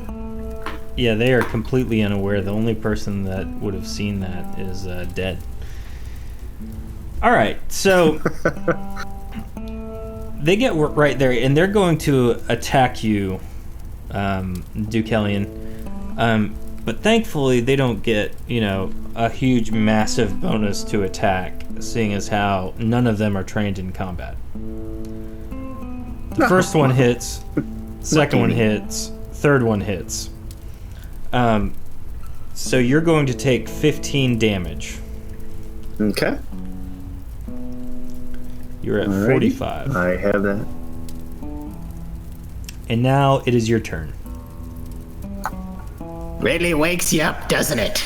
Yeah, they are completely unaware. The only person that would have seen that is dead. All right, so they get right there, and they're going to attack you, Dukelian. But thankfully, they don't get, a huge, massive bonus to attack, seeing as how none of them are trained in combat. The first one hits, second one hits, third one hits. So you're going to take 15 damage. Okay. You're at Alrighty. 45. I have that. And now it is your turn. Really wakes you up, doesn't it?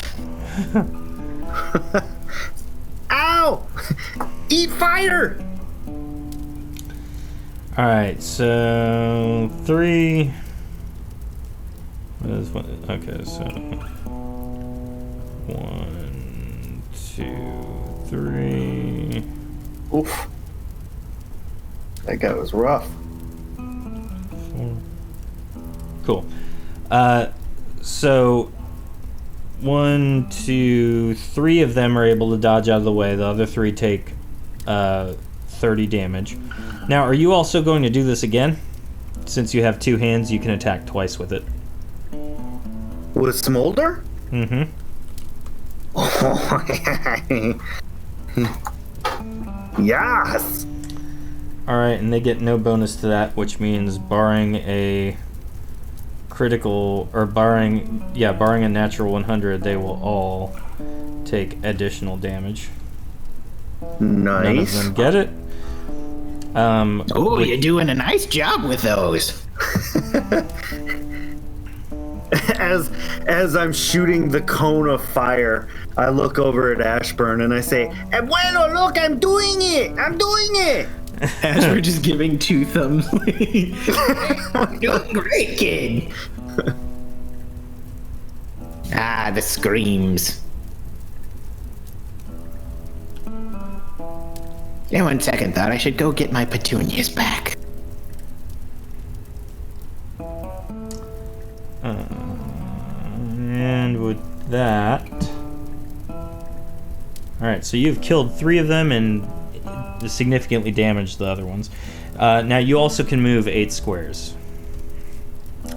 Ow! Eat fire! Alright, so 3. What is what? Okay, so 1, 2, 3. Oof. That guy was rough. 4. Cool. So 1, 2, 3 of them are able to dodge out of the way. The other 3 take 30 damage. Now, are you also going to do this again? Since you have 2 hands, you can attack twice with it. With Smolder? Mm-hmm. Yes! Alright, and they get no bonus to that, which means barring a critical, or barring a natural 100, they will all take additional damage. Nice. None of them get it. Oh, you're doing a nice job with those. As I'm shooting the cone of fire, I look over at Ashburn and I say, "Bueno, look, I'm doing it! I'm doing it!" As we're just giving 2 thumbs. Doing great, kid. Ah, the screams. Yeah, on second thought, I should go get my petunias back. And with that... Alright, so you've killed 3 of them and significantly damaged the other ones. Now, you also can move 8 squares.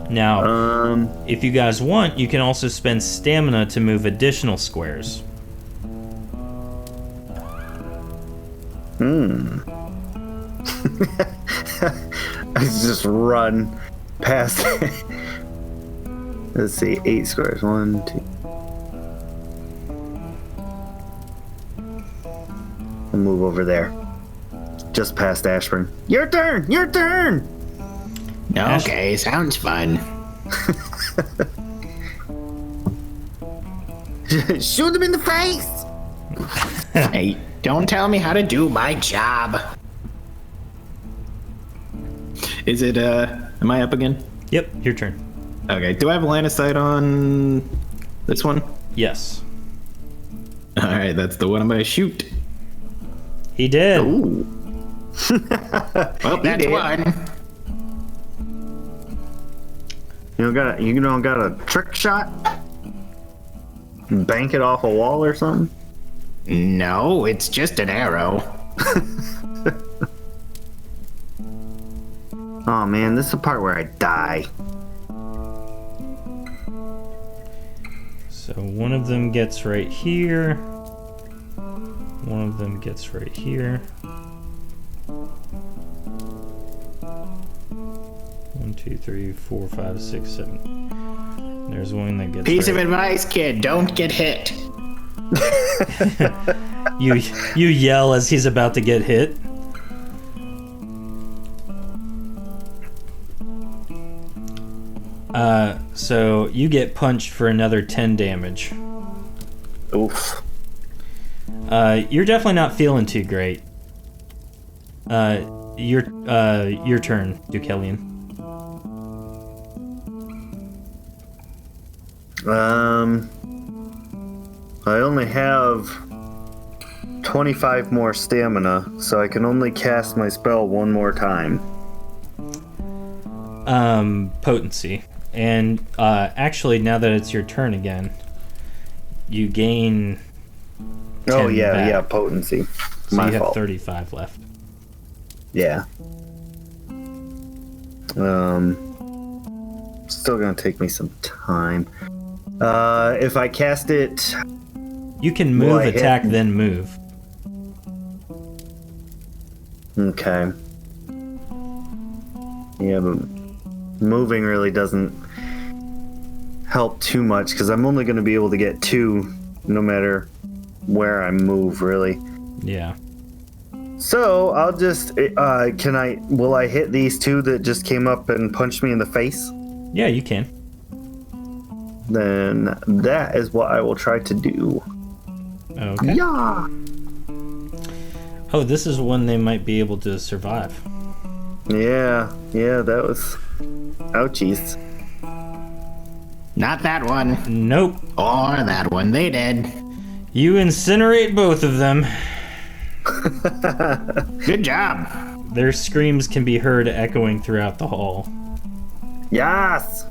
Now, if you guys want, you can also spend stamina to move additional squares. I just run past. Let's see, 8 squares. 1, 2. I'll move over there. Just past Ashburn. Your turn! Your turn! Okay, sounds fun. Shoot him in the face! Hey, don't tell me how to do my job. Is it, am I up again? Yep, your turn. Okay, do I have line of sight on this one? Yes. Alright, that's the one I'm gonna shoot. He did. Ooh. Well, that's one. You don't got a trick shot? Bank it off a wall or something? No, it's just an arrow. Oh man, this is the part where I die. So one of them gets right here. One of them gets right here. 1, 2, 3, 4, 5, 6, 7. There's one that gets Piece right. of advice, kid, don't get hit. You yell as he's about to get hit. So you get punched for another 10 damage. Oof. You're definitely not feeling too great. Your turn, Deucalion. I only have 25 more stamina, so I can only cast my spell one more time. Potency. And actually, now that it's your turn again, you gain 10 Oh yeah, back. yeah, potency. So My you have fault. 35 left. Yeah. Still gonna take me some time. If I cast it, You can Will move, I hit? attack, then move. okay. Yeah, but moving really doesn't help too much because I'm only gonna be able to get 2 no matter where I move, really. Yeah. So I'll just will I hit these 2 that just came up and punched me in the face? Yeah, you can. then that is what I will try to do. Okay. Yeah. Oh, this is one they might be able to survive. Yeah, that was ouchies. Not that one. Nope. Or that one. They did. You incinerate both of them. Good job. Their screams can be heard echoing throughout the hall. Yes.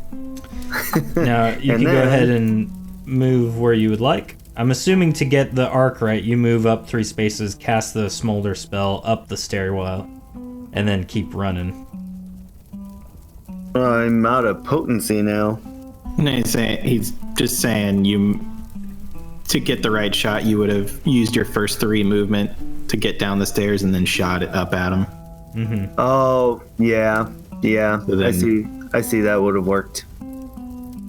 Now, you can go ahead and move where you would like. I'm assuming to get the arc right, you move up 3 spaces, cast the smolder spell up the stairwell, and then keep running. I'm out of potency now. No, he's just saying to get the right shot, you would have used your first 3 movement to get down the stairs and then shot it up at him. Mm-hmm. Oh, yeah. So then- I see that would have worked.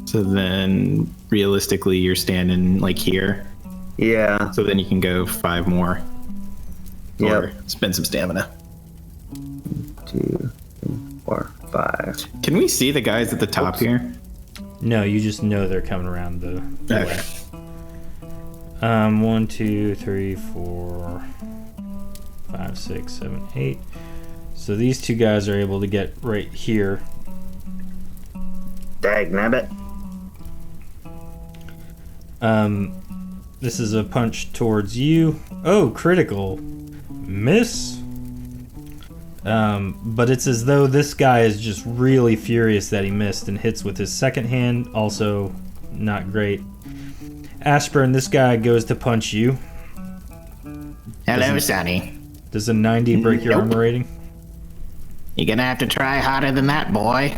So then, realistically, you're standing like here. Yeah. So then you can go 5 more. Yep. Or spend some stamina. 2, 3, 4, 5. Can we see the guys at the top here? No, you just know they're coming around the Okay. way. 1, 2, 3, 4, 5, 6, 7, 8. So these 2 guys are able to get right here. Dagnabbit. This is a punch towards you. Oh, critical. Miss. But it's as though this guy is just really furious that he missed and hits with his second hand. Also, not great. Ashburn, this guy goes to punch you. Hello, Sonny. Does a 90 break your Nope. armor rating? You're gonna have to try harder than that, boy.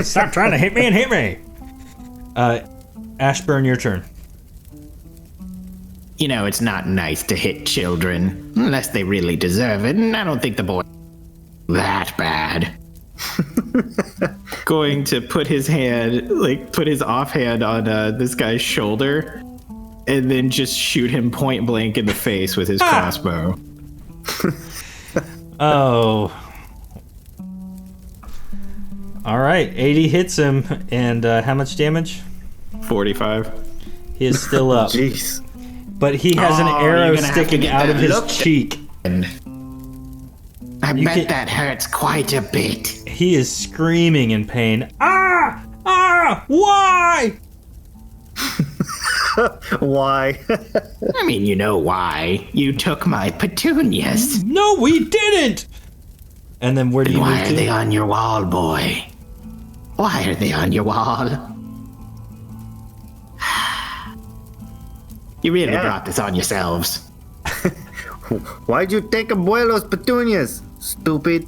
Stop trying to hit me and hit me! Ashburn, your turn. You know, it's not nice to hit children, unless they really deserve it, and I don't think the boy that bad. Going to put his offhand on this guy's shoulder and then just shoot him point blank in the face with his crossbow. Oh. Alright, 80 hits him, and how much damage? 45. He is still up. Jeez. But he has an Oh, arrow you're gonna have to sticking get out of that his looked at. cheek. I You bet can- that hurts quite a bit. He is screaming in pain. Ah! Ah! Why? Why? I mean, you know why. You took my petunias. No, we didn't! And then where do you Why move are they to? on your wall, boy? Why are they on your wall? You really Yeah. brought this on yourselves. Why'd you take Abuelo's petunias? Stupid.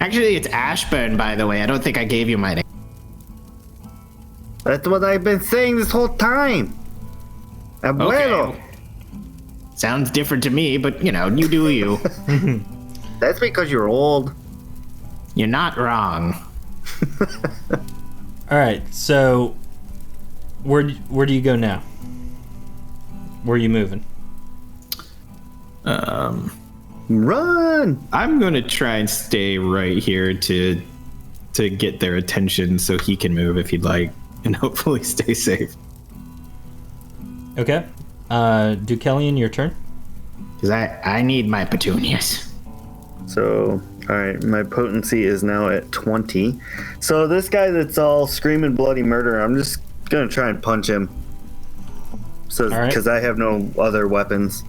Actually, it's Ashburn, by the way. I don't think I gave you my name. That's what I've been saying this whole time. Abuelo. Okay. Sounds different to me, but you know, you do you. That's because you're old. You're not wrong. Alright, so where do you go now? Where are you moving? Run. I'm going to try and stay right here to get their attention so he can move if he'd like and hopefully stay safe. Okay. Deucalion, your turn. Because I need my petunias. So, alright, my potency is now at 20. So this guy that's all screaming bloody murder, I'm just gonna try and punch him. So, All right. because I have no other weapons.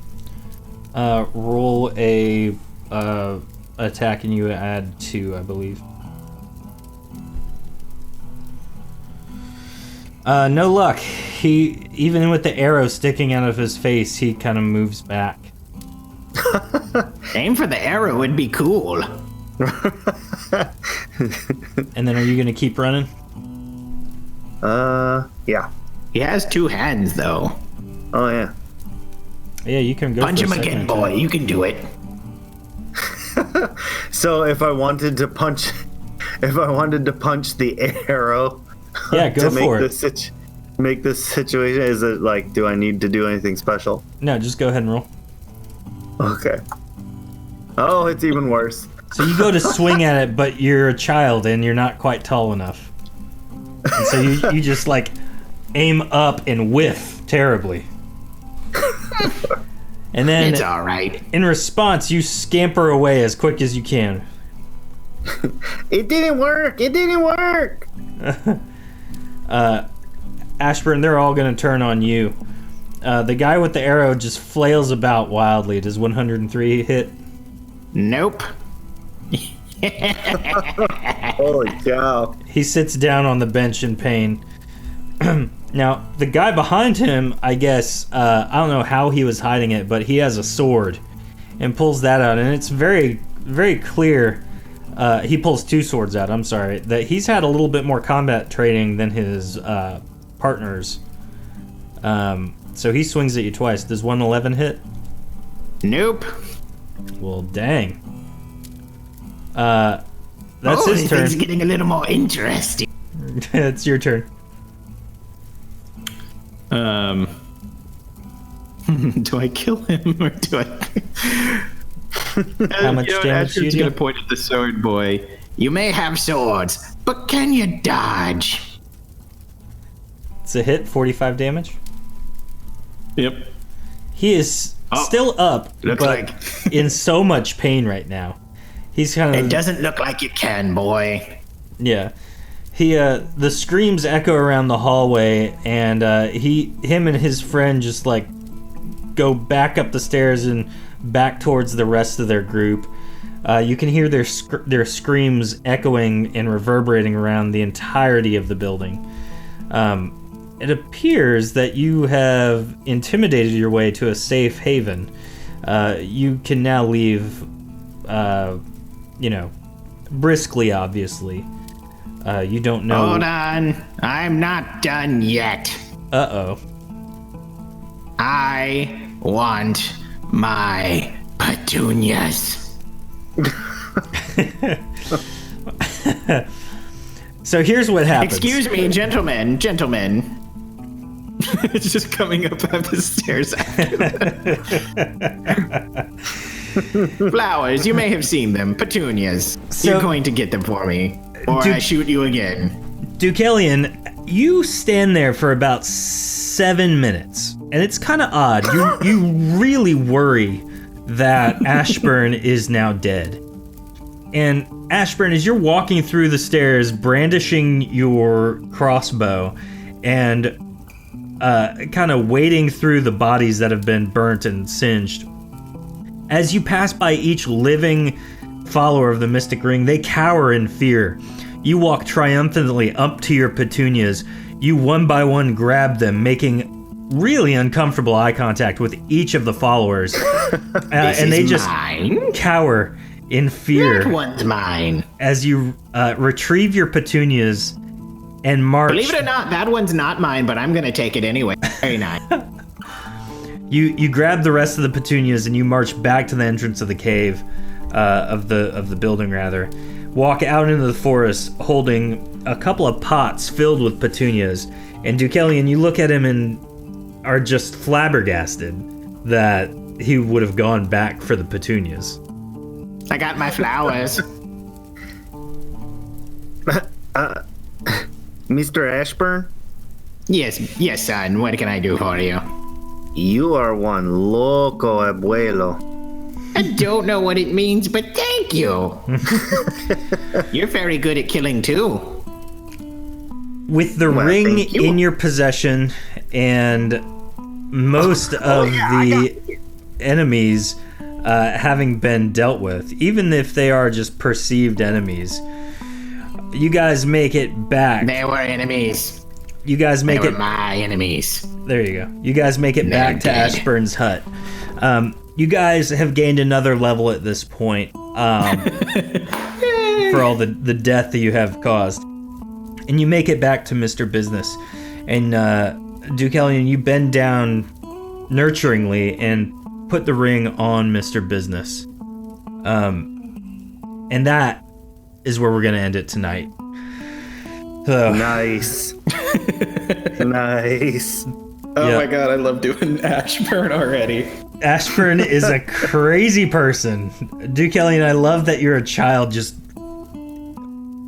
Roll a attack and you add 2, I believe. No luck. He, even with the arrow sticking out of his face, he kind of moves back. Aim for the arrow would be cool. And then are you going to keep running? Yeah. He has 2 hands, though. Oh, yeah. Yeah, you can go Punch for a him second again, attack. boy. You can do it. So if I wanted to punch the arrow Yeah, go to make for it. make this situation, is it like, do I need to do anything special? No, just go ahead and roll. Okay. Oh, it's even worse. So you go to swing at it, but you're a child and you're not quite tall enough. So you just like aim up and whiff terribly. And then It's all right. in response, you scamper away as quick as you can. It didn't work. It didn't work. Ashburn, they're all going to turn on you. The guy with the arrow just flails about wildly. Does 103 hit? Nope. Holy cow. He sits down on the bench in pain. Now, the guy behind him, I guess, I don't know how he was hiding it, but he has a sword and pulls that out. And it's very, very clear. He pulls two swords out, I'm sorry, that he's had a little bit more combat training than his partners. So he swings at you twice. Does 111 hit? Nope. Well, dang. That's his turn. Things getting a little more interesting. It's your turn. Do I kill him or do I? How much damage do you Ashford's do? gonna point at the sword boy. You may have swords, but can you dodge? It's a hit, 45 damage. Yep. He is still up, looks but like- in so much pain right now. He's kind It of doesn't look like you can, boy. yeah. He the screams echo around the hallway, and him and his friend just like go back up the stairs and back towards the rest of their group. You can hear their screams echoing and reverberating around the entirety of the building. It appears that you have intimidated your way to a safe haven. You can now leave, briskly, obviously. You don't know. Hold on. I'm not done yet. Uh-oh. I want my petunias. So here's what happens. Excuse me, gentlemen. It's just coming up the stairs after that. Flowers, you may have seen them. Petunias. So- You're going to get them for me, or I shoot you again. Deucalion, you stand there for about 7 minutes, and it's kind of odd. You really worry that Ashburn is now dead. And Ashburn, as you're walking through the stairs, brandishing your crossbow, and kind of wading through the bodies that have been burnt and singed, as you pass by each living follower of the Mystic Ring, they cower in fear. You walk triumphantly up to your petunias. You one by one grab them, making really uncomfortable eye contact with each of the followers. And they just mine. cower in That fear one's mine. as you retrieve your petunias and march. Believe it or not, that one's not mine, but I'm gonna take it anyway. Very nice. You grab the rest of the petunias and you march back to the entrance of the cave, of the building rather. Walk out into the forest holding a couple of pots filled with petunias. And Deucalion, you look at him and are just flabbergasted that he would have gone back for the petunias. I got my flowers. Mr. Ashburn, Yes, son. What can I do for you? you are one loco abuelo. I don't know what it means, but thank you. You're very good at killing too. With the Well, ring thank you. in your possession and most of the enemies having been dealt with, even if they are just perceived enemies, you guys make it back. They were enemies. You guys They make were it. my enemies. There you go. You guys make it back to dead. Ashburn's hut. You guys have gained another level at this point for all the death that you have caused. And you make it back to Mr. Business. And Deucalion, you bend down nurturingly and put the ring on Mr. Business. And that is where we're going to end it tonight. So, Nice. Nice. Oh Yeah. my god, I love doing Ashburn already. Ashburn is a crazy person. Deucalion, I love that you're a child, just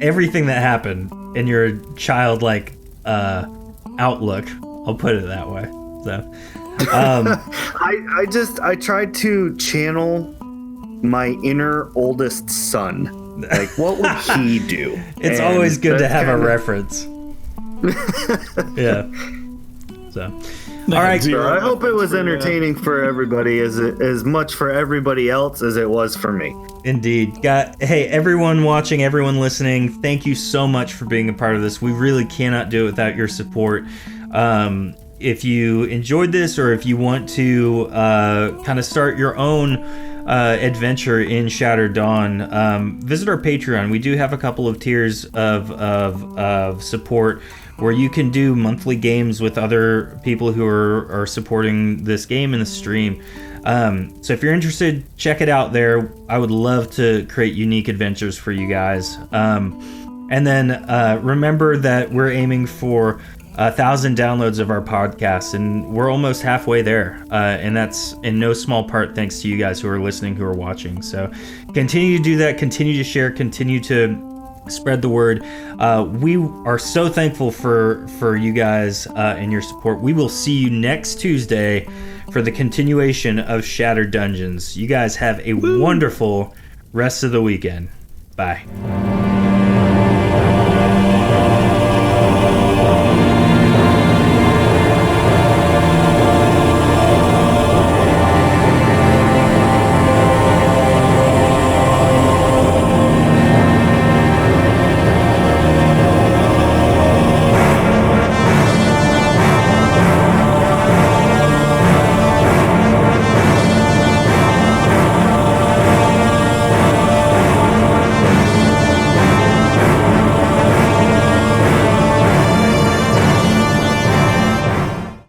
everything that happened, and you're a childlike outlook. I'll put it that way. So, I tried to channel my inner oldest son. Like, what would he do? it's And always good to that's have a kinda- reference. Yeah. So, all right. So I hope it was entertaining for everybody, as much for everybody else as it was for me. Indeed. Hey, everyone watching, everyone listening, thank you so much for being a part of this. We really cannot do it without your support. If you enjoyed this, or if you want to kind of start your own adventure in Shattered Dawn, visit our Patreon. We do have a couple of tiers of support where you can do monthly games with other people who are supporting this game in the stream. So if you're interested, check it out there. I would love to create unique adventures for you guys. And then remember that we're aiming for 1,000 downloads of our podcast, and we're almost halfway there. And that's in no small part thanks to you guys who are listening, who are watching. So continue to do that, continue to share, continue to spread the word. We are so thankful for you guys and your support. We will see you next Tuesday for the continuation of Shattered Dungeons. You guys have a wonderful rest of the weekend. Bye.